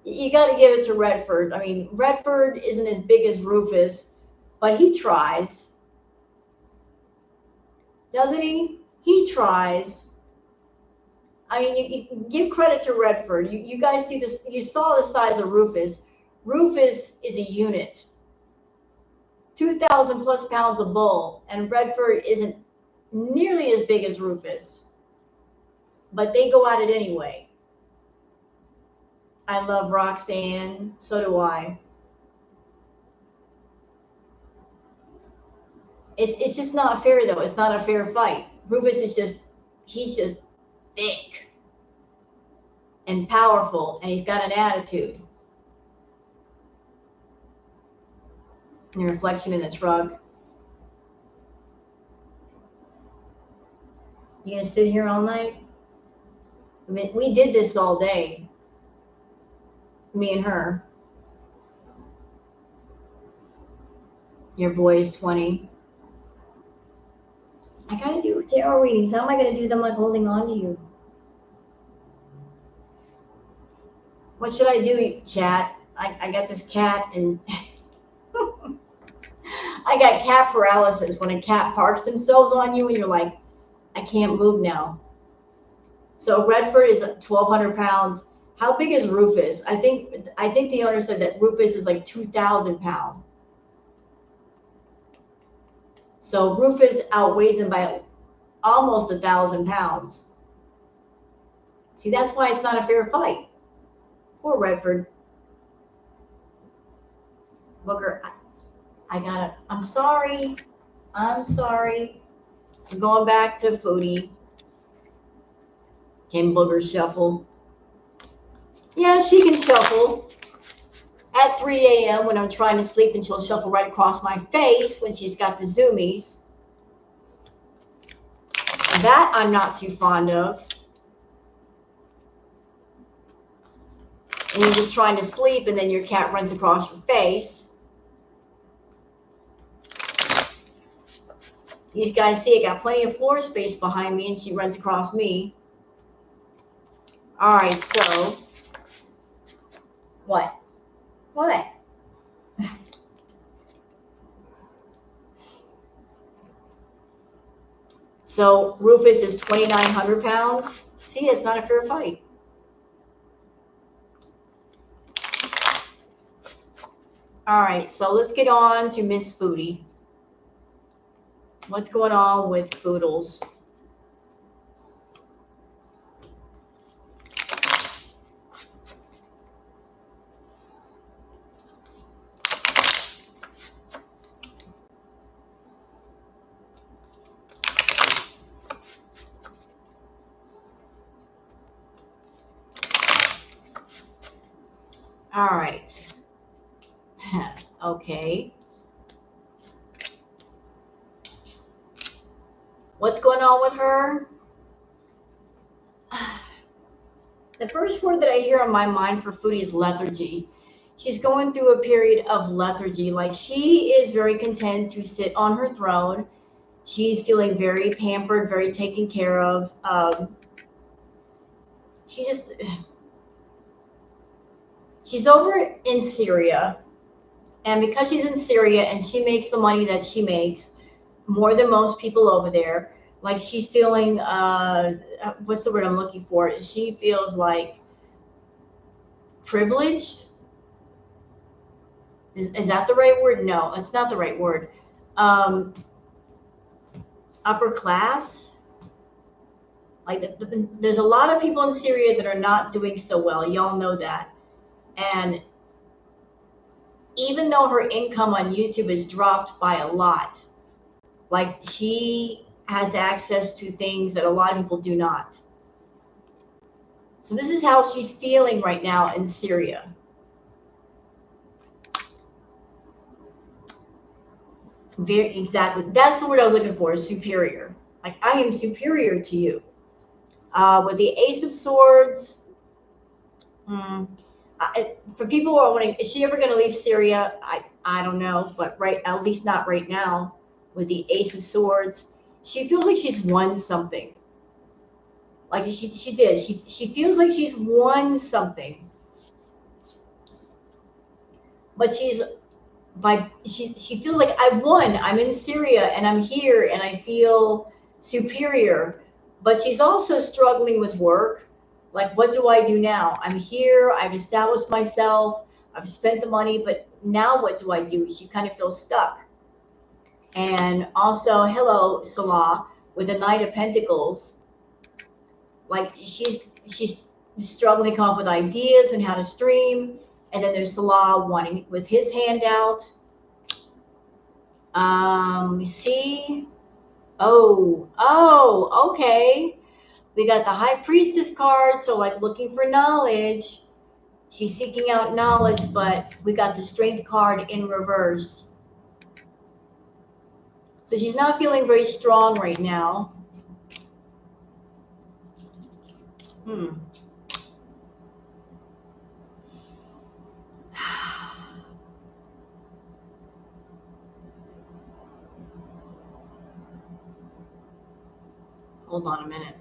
You got to give it to Redford. I mean, Redford isn't as big as Rufus, but he tries. Doesn't he? He tries. I mean, you give credit to Redford. You guys see this. You saw the size of Rufus. Rufus is a unit. 2,000 plus pounds of bull. And Redford isn't nearly as big as Rufus. But they go at it anyway. I love Roxanne. So do I. It's just not fair, though. It's not a fair fight. Rufus is he's just thick and powerful, and he's got an attitude. And the reflection in the truck. You gonna sit here all night? I mean, we did this all day. Me and her. Your boy is 20. I gotta do tarot readings. How am I gonna do them like holding on to you? What should I do, chat? I got this cat and I got cat paralysis when a cat parks themselves on you and you're like, I can't move now. So Redford is 1,200 pounds. How big is Rufus? I think the owner said that Rufus is like 2,000 pounds. So Rufus outweighs him by almost 1,000 pounds. See, that's why it's not a fair fight. Poor Redford. Booger, I'm sorry. I'm going back to Foodie. Can Booger shuffle? Yeah, she can shuffle at 3 a.m. when I'm trying to sleep, and she'll shuffle right across my face when she's got the zoomies. That I'm not too fond of. And you're just trying to sleep, and then your cat runs across your face. You guys see, I got plenty of floor space behind me, and she runs across me. All right, so what? What? So Rufus is 2,900 pounds. See, it's not a fair fight. All right, so let's get on to Miss Foodie. What's going on with Foodles? All right. Okay. What's going on with her? The first word that I hear on my mind for Foodie is lethargy. She's going through a period of lethargy. Like, she is very content to sit on her throne. She's feeling very pampered, very taken care of. She's over in Syria. And because she's in Syria and she makes the money that she makes, more than most people over there, like, she's feeling, what's the word I'm looking for? She feels like privileged. Is that the right word? No, that's not the right word. Upper class. Like, there's a lot of people in Syria that are not doing so well. Y'all know that. And even though her income on YouTube has dropped by a lot, like, she has access to things that a lot of people do not. So this is how she's feeling right now in Syria. Very exactly. That's the word I was looking for, is superior. Like, I am superior to you. With the Ace of Swords, for people who are wondering, is she ever going to leave Syria? I don't know, but at least not right now. With the Ace of Swords, she feels like she's won something. Like, she did. She feels like she's won something, but she feels like, I won. I'm in Syria and I'm here and I feel superior. But she's also struggling with work. Like, what do I do now? I'm here. I've established myself. I've spent the money, but now what do I do? She kind of feels stuck. And also, hello, Salah, with the Knight of Pentacles. Like, she's struggling to come up with ideas and how to stream. And then there's Salah wanting with his hand out. See? Oh, okay. We got the High Priestess card, so, like, looking for knowledge. She's seeking out knowledge, but we got the Strength card in reverse. So she's not feeling very strong right now. Hold on a minute.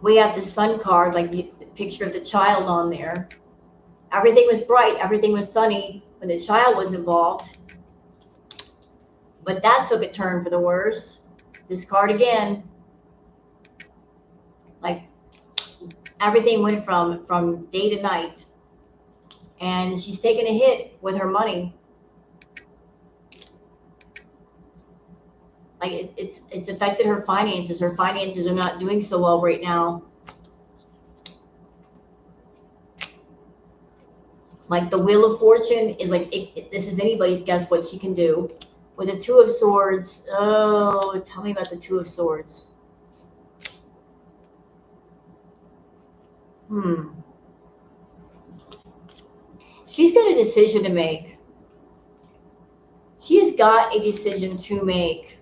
We have the Sun card, like the picture of the child on there. Everything was bright, everything was sunny when the child was involved. But that took a turn for the worse. This card again. Like, everything went from day to night. And she's taken a hit with her money. Like, it's affected her finances. Her finances are not doing so well right now. Like, the Wheel of Fortune is like, this is anybody's guess what she can do. With the Two of Swords, oh, tell me about the Two of Swords. She's got a decision to make. She has got a decision to make.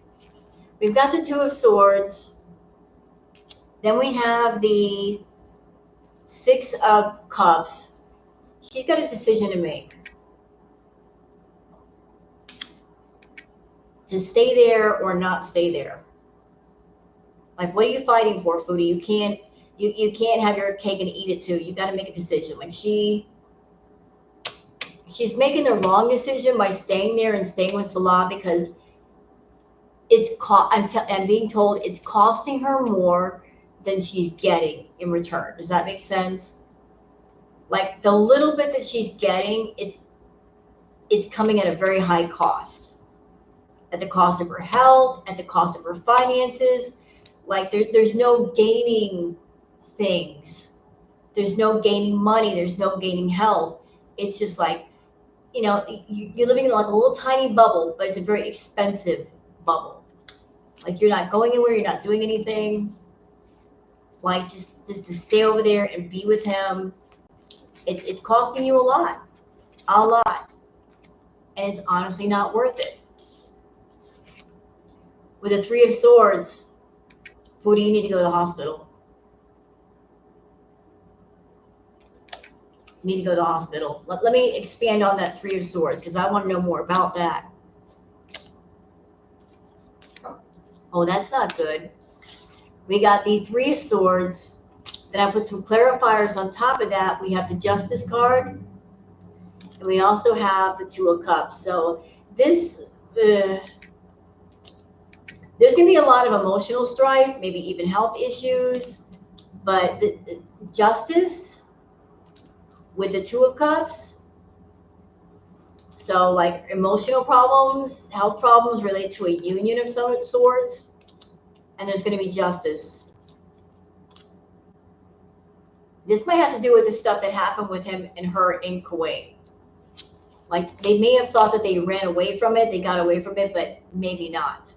We've got the Two of Swords. Then we have the Six of Cups. She's got a decision to make. To stay there or not stay there. Like, what are you fighting for, Foodie? You can't have your cake and eat it too. You got to make a decision. Like, she's making the wrong decision by staying there and staying with Salah, because I'm being told it's costing her more than she's getting in return. Does that make sense? Like, the little bit that she's getting, it's coming at a very high cost. At the cost of her health, at the cost of her finances. Like, there's no gaining things. There's no gaining money. There's no gaining health. It's just like, you're living in like a little tiny bubble, but it's a very expensive bubble. Like, you're not going anywhere. You're not doing anything. Like, just to stay over there and be with him. It's costing you a lot. A lot. And it's honestly not worth it. With the Three of Swords, Foodie, you need to go to the hospital. You need to go to the hospital. Let me expand on that Three of Swords, because I want to know more about that. Oh, that's not good. We got the Three of Swords. Then I put some clarifiers on top of that. We have the Justice card. And we also have the Two of Cups. So this... there's going to be a lot of emotional strife, maybe even health issues, but the justice with the Two of Cups. So like emotional problems, health problems related to a union of some sorts, and there's going to be justice. This might have to do with the stuff that happened with him and her in Kuwait. Like, they may have thought that they ran away from it, they got away from it, but maybe not.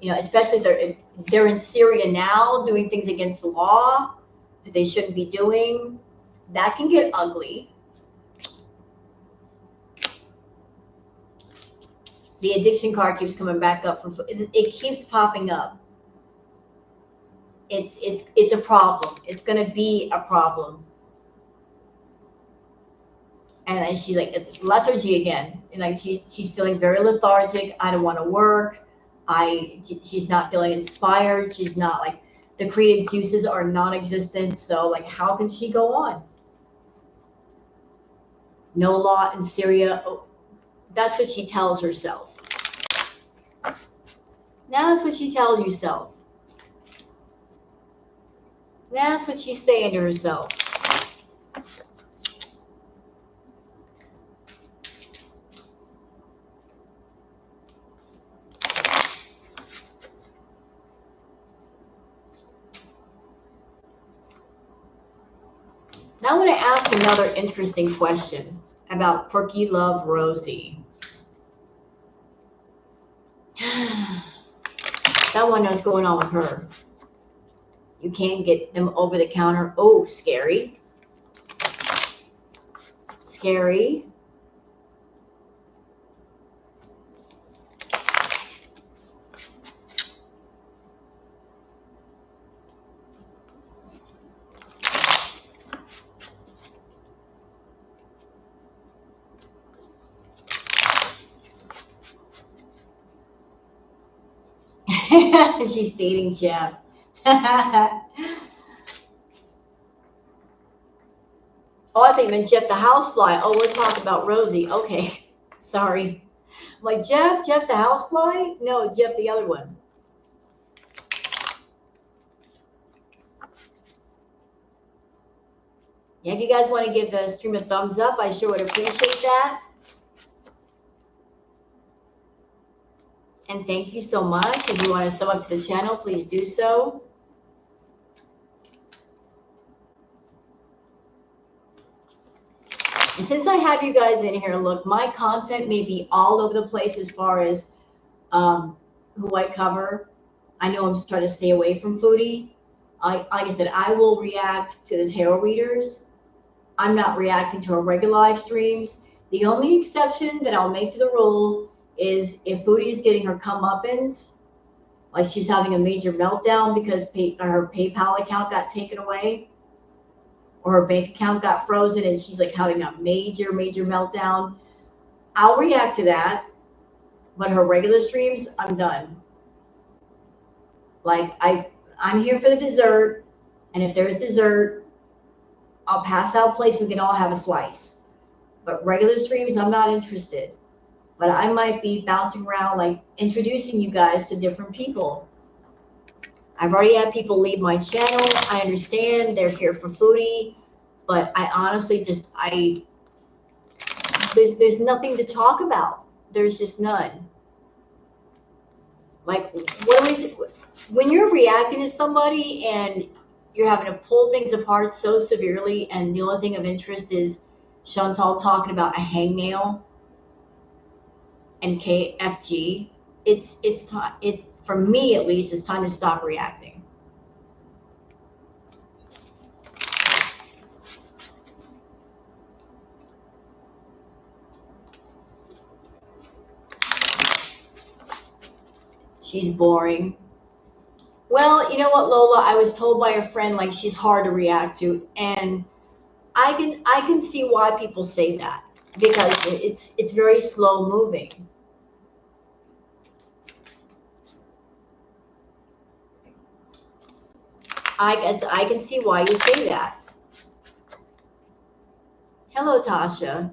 Especially if they're in Syria now doing things against the law that they shouldn't be doing. That can get ugly. The addiction card keeps coming back up. It keeps popping up. It's a problem. It's going to be a problem. And she's like, lethargy again. And like, she's feeling very lethargic. I don't want to work. She's not feeling inspired. She's not, like, the creative juices are non-existent. So like, how can she go on? No law in Syria. Oh, that's what she tells herself. Now that's what she tells herself. That's what she's saying to herself. Now I want to ask another interesting question about Quirky Love Rosie. Someone knows what's going on with her. You can't get them over the counter. Oh, scary. Scary. She's dating Jeff. Oh, I think meant Jeff the housefly. Oh, we're talking about Rosie. Okay, sorry. I'm like, Jeff the housefly? No, Jeff the other one. Yeah, if you guys want to give the stream a thumbs up, I sure would appreciate that. And thank you so much. If you want to sub up to the channel, please do so. And since I have you guys in here, look, my content may be all over the place as far as who I cover. I know I'm trying to stay away from Foodie. Like I said, I will react to the tarot readers. I'm not reacting to our regular live streams. The only exception that I'll make to the rule is if Foodie is getting her comeuppance, like she's having a major meltdown because her PayPal account got taken away, or her bank account got frozen, and she's like having a major meltdown. I'll react to that, but her regular streams, I'm done. Like I'm here for the dessert, and if there's dessert, I'll pass out plates. We can all have a slice. But regular streams, I'm not interested. But I might be bouncing around, like introducing you guys to different people. I've already had people leave my channel. I understand they're here for Foodie, but I honestly just there's nothing to talk about. There's just none. Like when you're reacting to somebody and you're having to pull things apart so severely, and the only thing of interest is Chantal talking about a hangnail and KFG, it's time. For me at least, it's time to stop reacting. She's boring. Well, you know what, Lola? I was told by a friend like she's hard to react to, and I can see why people say that, because it's very slow moving. I can see why you say that. Hello, Tasha.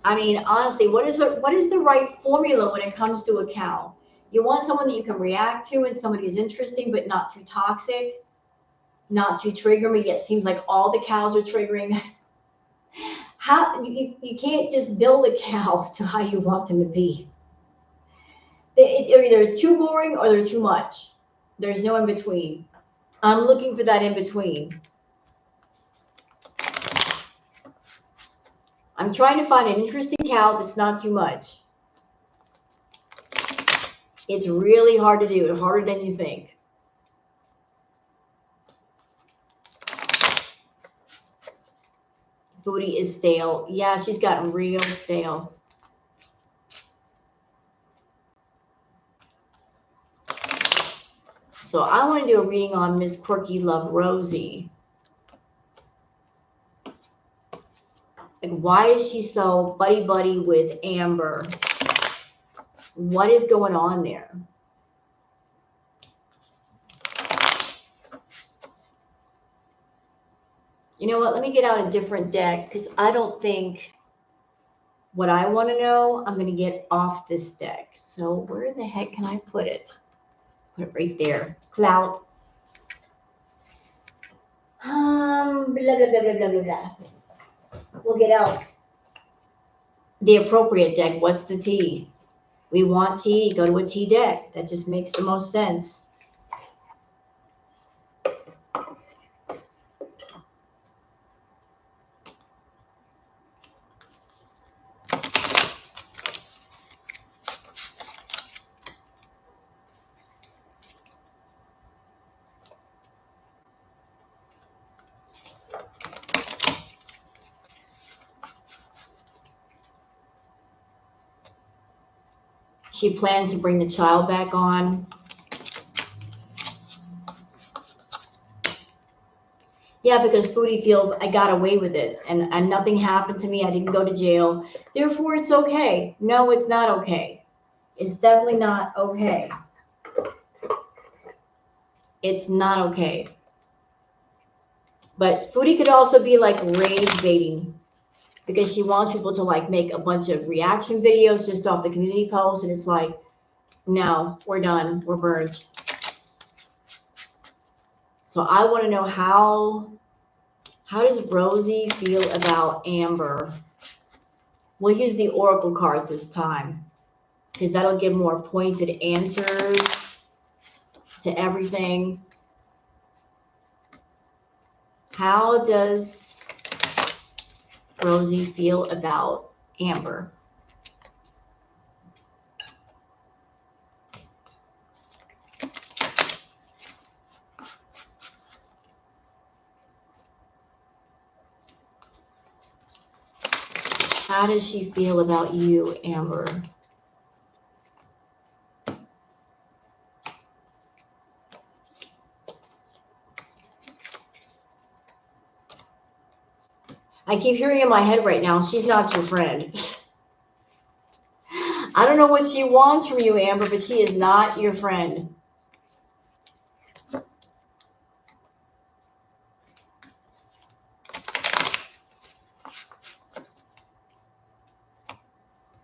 I mean, honestly, what is the right formula when it comes to a cow? You want someone that you can react to and somebody who's interesting but not too toxic, not too triggering, yet seems like all the cows are triggering. How you can't just build a cow to how you want them to be. They're either too boring or they're too much. There's no in between. I'm looking for that in between. I'm trying to find an interesting cow that's not too much. It's really hard to do, harder than you think. Foodie is stale. Yeah, she's gotten real stale. So I want to do a reading on Miss Quirky Love Rosie. Like, why is she so buddy-buddy with Amber? What is going on there? You know what? Let me get out a different deck, because I don't think what I want to know, I'm going to get off this deck. So where the heck can I put it? Put it right there. Clout. Blah, blah, blah, blah, blah, blah, blah. We'll get out the appropriate deck. What's the tea? We want tea, go to a tea deck. That just makes the most sense. She plans to bring the child back on. Yeah, because Foodie feels I got away with it and nothing happened to me. I didn't go to jail. Therefore, it's okay. No, it's not okay. It's definitely not okay. It's not okay. But Foodie could also be like rage baiting, because she wants people to like make a bunch of reaction videos just off the community post. And it's like, no, we're done. We're burned. So I want to know how does Rosie feel about Amber? We'll use the Oracle cards this time, because that'll give more pointed answers to everything. How does Rosie feel about Amber? How does she feel about you, Amber? I keep hearing in my head right now, she's not your friend. I don't know what she wants from you, Amber, but she is not your friend.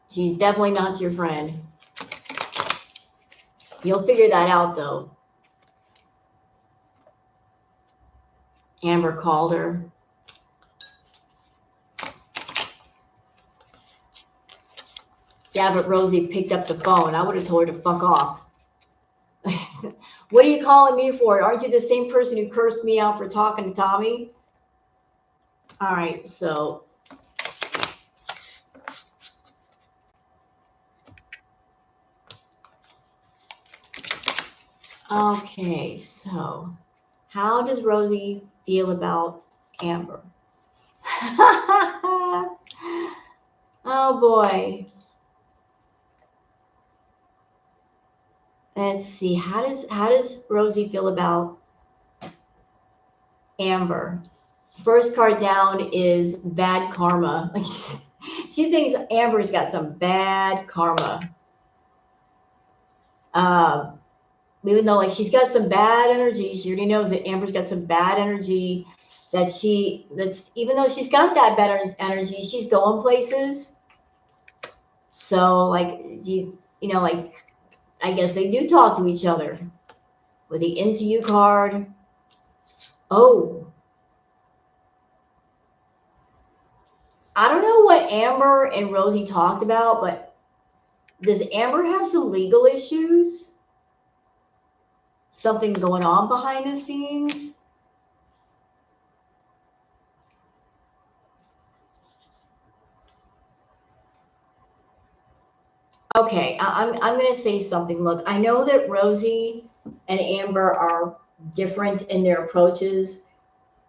She's definitely not your friend. You'll figure that out, though. Amber called her. Yeah, but Rosie picked up the phone. I would have told her to fuck off. What are you calling me for? Aren't you the same person who cursed me out for talking to Tommy? All right, so. Okay, so how does Rosie feel about Amber? Oh boy. Let's see. How does Rosie feel about Amber? First card down is bad karma. She thinks Amber's got some bad karma. Even though like she's got some bad energy, she already knows that Amber's got some bad energy. That's even though she's got that better energy, she's going places. So like you know, like I guess they do talk to each other with the into you card. Oh, I don't know what Amber and Rosie talked about, but does Amber have some legal issues? Something going on behind the scenes? Okay, I'm going to say something. Look, I know that Rosie and Amber are different in their approaches,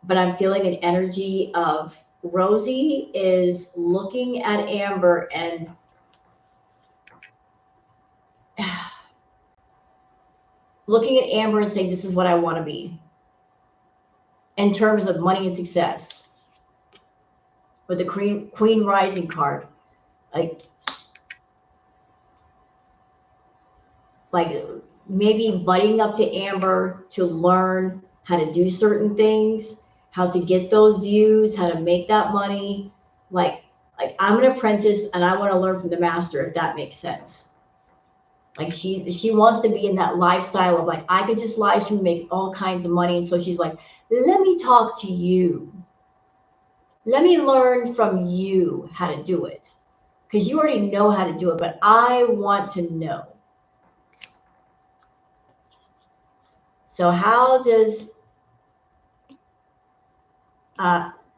but I'm feeling an energy of Rosie is looking at Amber and looking at Amber and saying, this is what I want to be in terms of money and success. With the Queen Rising card. Like maybe butting up to Amber to learn how to do certain things, how to get those views, how to make that money. Like I'm an apprentice and I want to learn from the master, if that makes sense. Like she wants to be in that lifestyle of like, I could just live stream, make all kinds of money. And so she's like, let me talk to you. Let me learn from you how to do it. Because you already know how to do it, but I want to know. So how does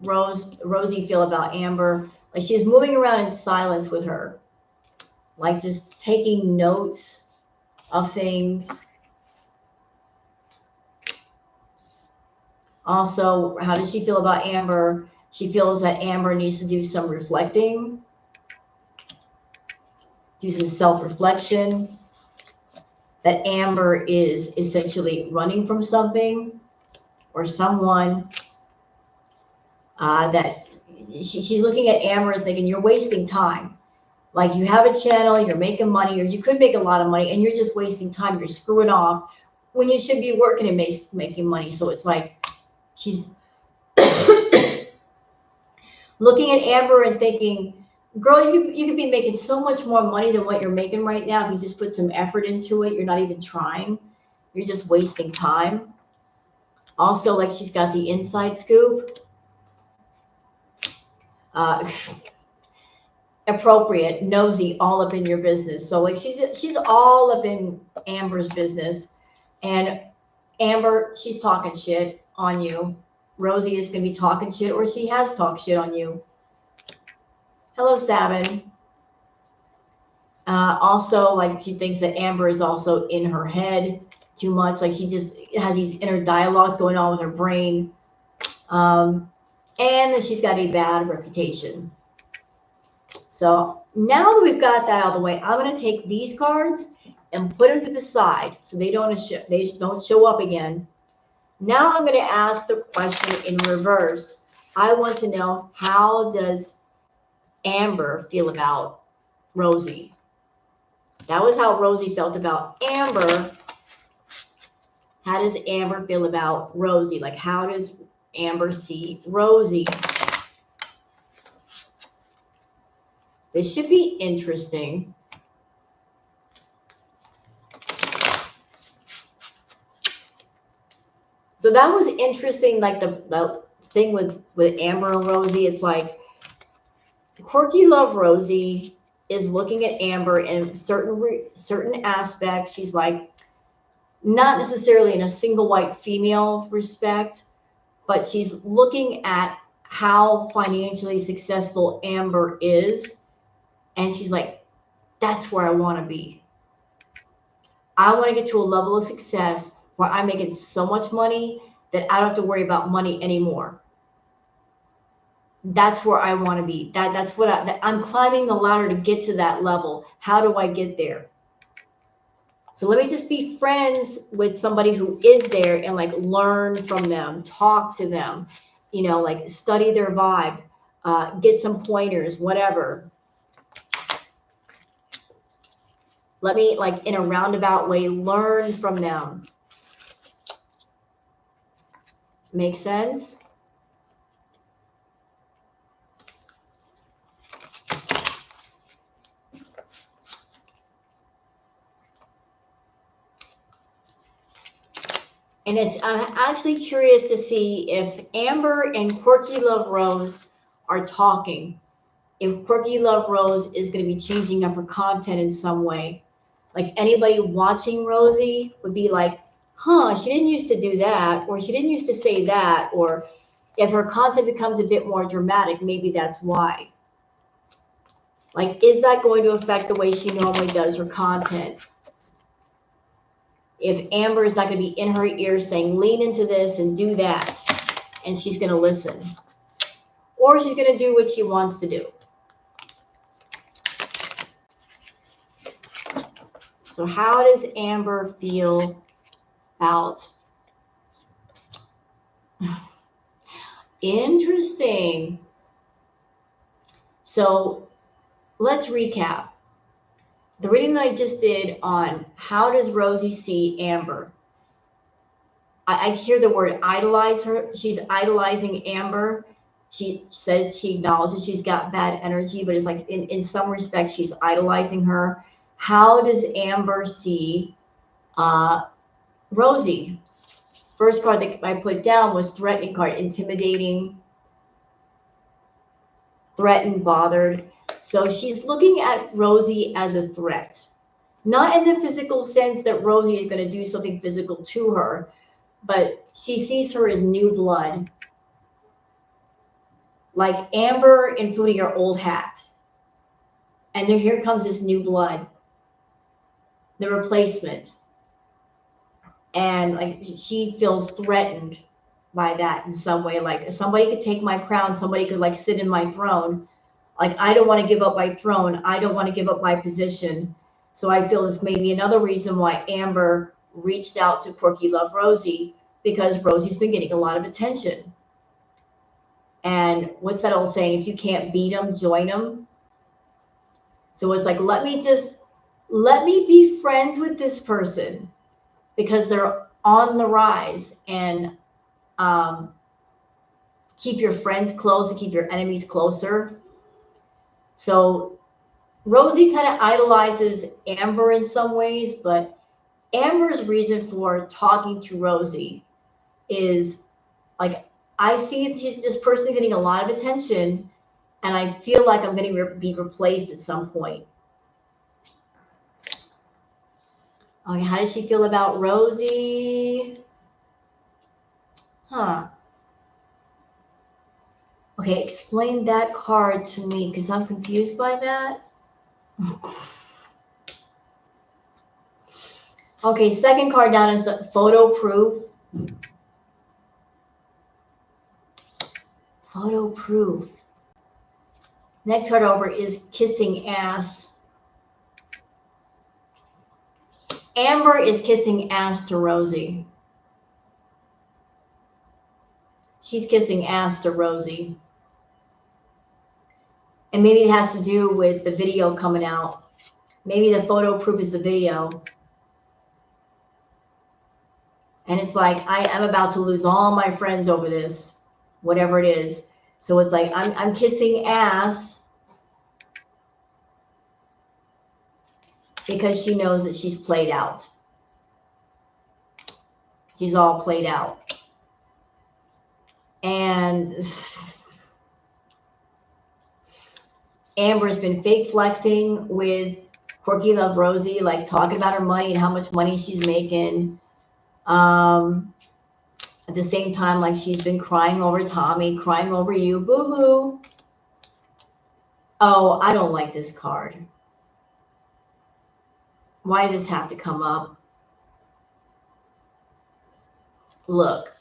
Rosie feel about Amber? Like she's moving around in silence with her, like just taking notes of things. Also, how does she feel about Amber? She feels that Amber needs to do some reflecting, do some self-reflection, that Amber is essentially running from something or someone, that she's looking at Amber and thinking, you're wasting time. Like you have a channel, you're making money, or you could make a lot of money, and you're just wasting time. You're screwing off when you should be working and making money. So it's like she's looking at Amber and thinking, girl, you could be making so much more money than what you're making right now if you just put some effort into it. You're not even trying. You're just wasting time. Also, like she's got the inside scoop. Appropriate, nosy, all up in your business. So like she's all up in Amber's business, and Amber, she's talking shit on you. Rosie is going to be talking shit, or she has talked shit on you. Hello, Sabin. Also, like she thinks that Amber is also in her head too much. Like she just has these inner dialogues going on with her brain. And that she's got a bad reputation. So now that we've got that out of the way, I'm going to take these cards and put them to the side so they don't show up again. Now I'm going to ask the question in reverse. I want to know, how does Amber feel about Rosie? That was how Rosie felt about Amber. How does Amber feel about Rosie? Like, how does Amber see Rosie? This should be interesting. So that was interesting. Like the thing with Amber and Rosie, it's like Quirky Love Rosie is looking at Amber in certain aspects. She's like, not necessarily in a single white female respect, but she's looking at how financially successful Amber is. And she's like, that's where I want to be. I want to get to a level of success where I'm making so much money that I don't have to worry about money anymore. That's where I want to be. That's what I'm climbing the ladder to get to that level. How do I get there? So let me just be friends with somebody who is there and like learn from them, talk to them, you know, like study their vibe, get some pointers, whatever. Let me, like, in a roundabout way, learn from them. Make sense? And I'm actually curious to see if Amber and Quirky Love Rose are talking. If Quirky Love Rose is going to be changing up her content in some way. Like anybody watching Rosie would be like, huh, she didn't used to do that, or she didn't used to say that, or if her content becomes a bit more dramatic, maybe that's why. Like, is that going to affect the way she normally does her content? If Amber is not going to be in her ear saying, lean into this and do that, and she's going to listen. Or she's going to do what she wants to do. So how does Amber feel about? Interesting. So let's recap. The reading that I just did on how does Rosie see Amber? I hear the word idolize her. She's idolizing Amber. She says she acknowledges she's got bad energy, but it's like in some respects she's idolizing her. How does Amber see Rosie? First card that I put down was threatening card, intimidating, threatened, bothered. So she's looking at Rosie as a threat. Not in the physical sense that Rosie is going to do something physical to her, but she sees her as new blood. Like Amber and Foodie are old hat. And then here comes this new blood, the replacement. And like she feels threatened by that in some way. Like somebody could take my crown, somebody could like sit in my throne. Like I don't want to give up my throne. I don't want to give up my position. So I feel this may be another reason why Amber reached out to Quirky Love Rosie, because Rosie's been getting a lot of attention. And what's that old saying? If you can't beat them, join them. So it's like, let me be friends with this person because they're on the rise, and keep your friends close and keep your enemies closer. So Rosie kind of idolizes Amber in some ways, but Amber's reason for talking to Rosie is like, I see this person getting a lot of attention, and I feel like I'm going to be replaced at some point. Okay, how does she feel about Rosie? Huh. Okay, explain that card to me because I'm confused by that. Okay, second card down is the photo proof. Photo proof. Next card over is kissing ass. Amber is kissing ass to Rosie. She's kissing ass to Rosie. And maybe it has to do with the video coming out. Maybe the photo proof is the video. And it's like, I am about to lose all my friends over this, whatever it is. So it's like, I'm kissing ass because she knows that she's played out. She's all played out. And Amber's been fake flexing with Quirky Love Rosie, like talking about her money and how much money she's making. At the same time, like she's been crying over Tommy, crying over you, boo-hoo. Oh, I don't like this card. Why does this have to come up? Look.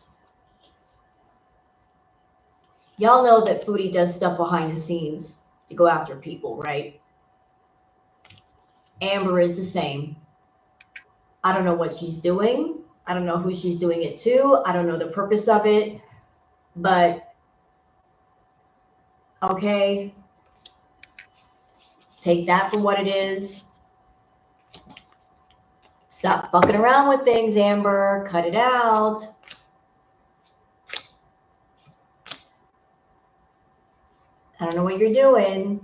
Y'all know that Foodie does stuff behind the scenes to go after people, right? Amber is the same. I don't know what she's doing. I don't know who she's doing it to. I don't know the purpose of it. But, okay. Take that for what it is. Stop fucking around with things, Amber. Cut it out. I don't know what you're doing.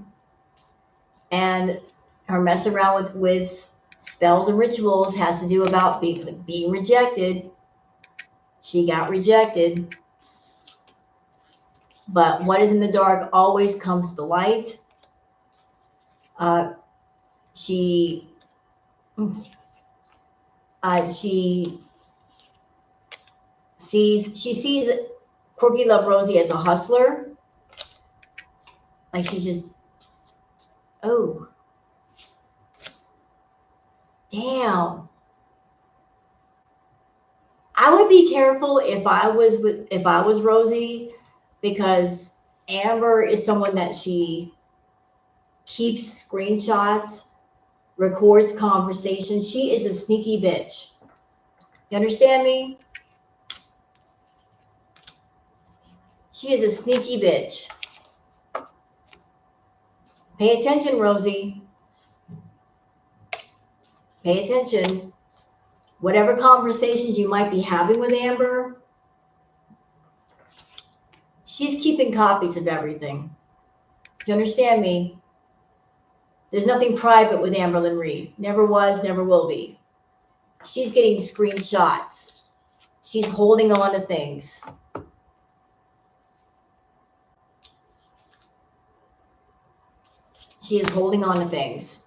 And her mess around with spells and rituals has to do about being rejected. She got rejected. But what is in the dark always comes to light. She sees Quirky Love Rosie as a hustler. Like she's just, oh, damn. I would be careful if I was Rosie, because Amber is someone that she keeps screenshots, records conversations. She is a sneaky bitch. You understand me? She is a sneaky bitch. Pay attention, Rosie. Pay attention. Whatever conversations you might be having with Amber, she's keeping copies of everything. Do you understand me? There's nothing private with Amberlynn Reid. Never was, never will be. She's getting screenshots. She's holding on to things. She is holding on to things.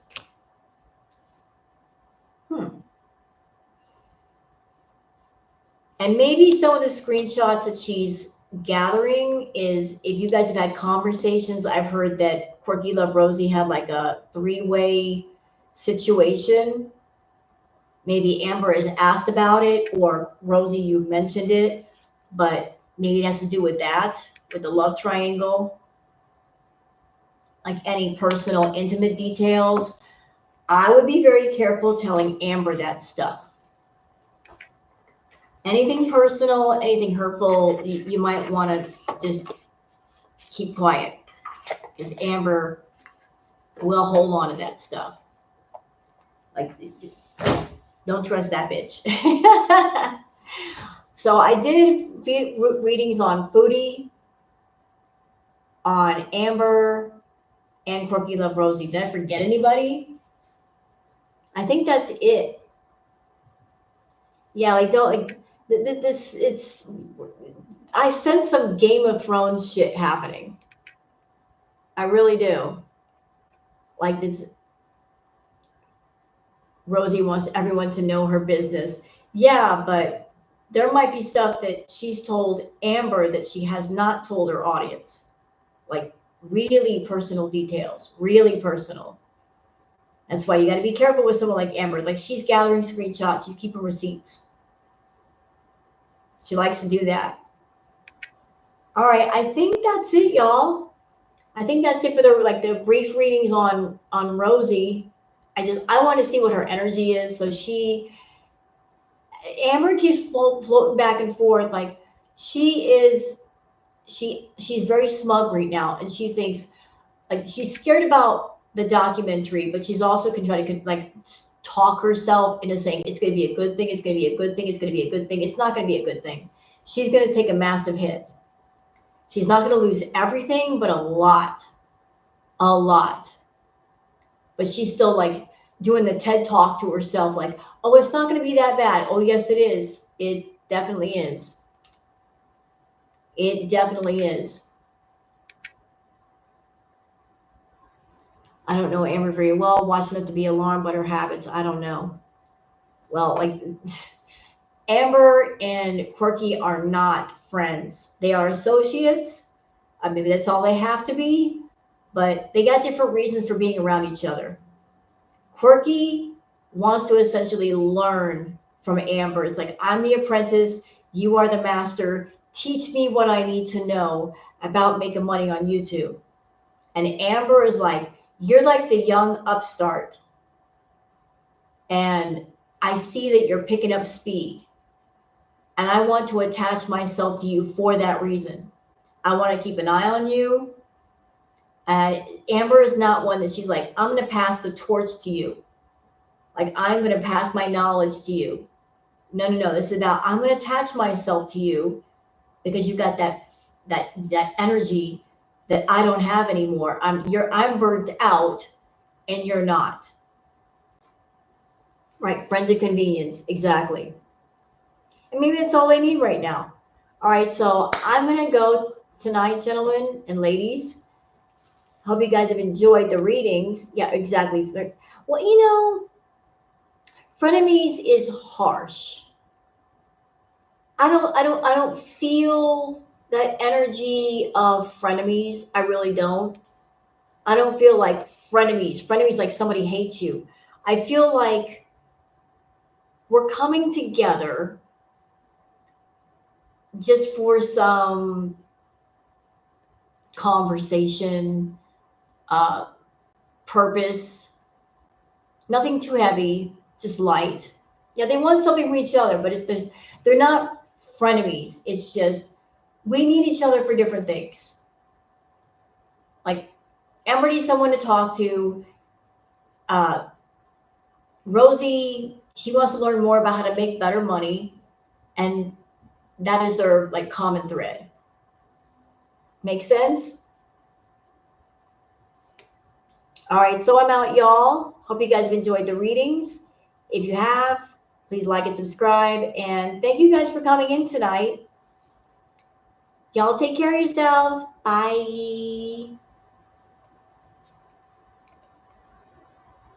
And maybe some of the screenshots that she's gathering is, if you guys have had conversations, I've heard that Quirky Love Rosie had like a 3-way situation. Maybe Amber has asked about it, or Rosie, you mentioned it, but maybe it has to do with that, with the love triangle. Like any personal, intimate details. I would be very careful telling Amber that stuff. Anything personal, anything hurtful, you might want to just keep quiet, because Amber will hold on to that stuff. Like, don't trust that bitch. So I did readings on Foodie, on Amber, and Quirky Love Rosie. Did I forget anybody? I think that's it. Yeah, like don't like this. It's, I sense some Game of Thrones shit happening. I really do. Like this. Rosie wants everyone to know her business. Yeah, but there might be stuff that she's told Amber that she has not told her audience. like really personal details, really personal. That's why you got to be careful with someone like Amber. Like she's gathering screenshots, she's keeping receipts. She likes to do that. All right, I think that's it, y'all. I think that's it for the brief readings on Rosie. I want to see what her energy is. So Amber keeps floating back and forth. Like she's very smug right now, and she thinks like she's scared about the documentary, but she's also can try to like talk herself into saying it's going to be a good thing. It's going to be a good thing. It's going to be a good thing. It's not going to be a good thing. She's going to take a massive hit. She's not going to lose everything, but a lot. But she's still like doing the TED talk to herself, like, oh, it's not going to be that bad. Oh, yes, it is. It definitely is. It definitely is. I don't know Amber very well. Watching enough to be alarmed by her habits. I don't know. Well, like Amber and Quirky are not friends. They are associates. Maybe that's all they have to be, but they got different reasons for being around each other. Quirky wants to essentially learn from Amber. It's like, I'm the apprentice, you are the master. Teach me what I need to know about making money on YouTube. And Amber is like, you're like the young upstart. And I see that you're picking up speed. And I want to attach myself to you for that reason. I want to keep an eye on you. And Amber is not one that she's like, I'm going to pass the torch to you. Like, I'm going to pass my knowledge to you. No. This is about, I'm going to attach myself to you because you've got that energy that I don't have anymore. I'm burnt out and you're not. Right. Friends of convenience. Exactly. And maybe that's all they need right now. All right. So I'm going to go tonight, gentlemen and ladies. Hope you guys have enjoyed the readings. Yeah, exactly. Well, frenemies is harsh. I don't feel that energy of frenemies. I really don't. I don't feel like frenemies. Frenemies like somebody hates you. I feel like we're coming together just for some conversation, purpose. Nothing too heavy, just light. Yeah, they want something from each other, but they're not frenemies. It's just we need each other for different things. Like Amber needs someone to talk to. Rosie, she wants to learn more about how to make better money, and that is their like common thread. Make sense? All right, so I'm out, y'all. Hope you guys have enjoyed the readings. If you have, please like and subscribe. And thank you guys for coming in tonight. Y'all take care of yourselves. Bye.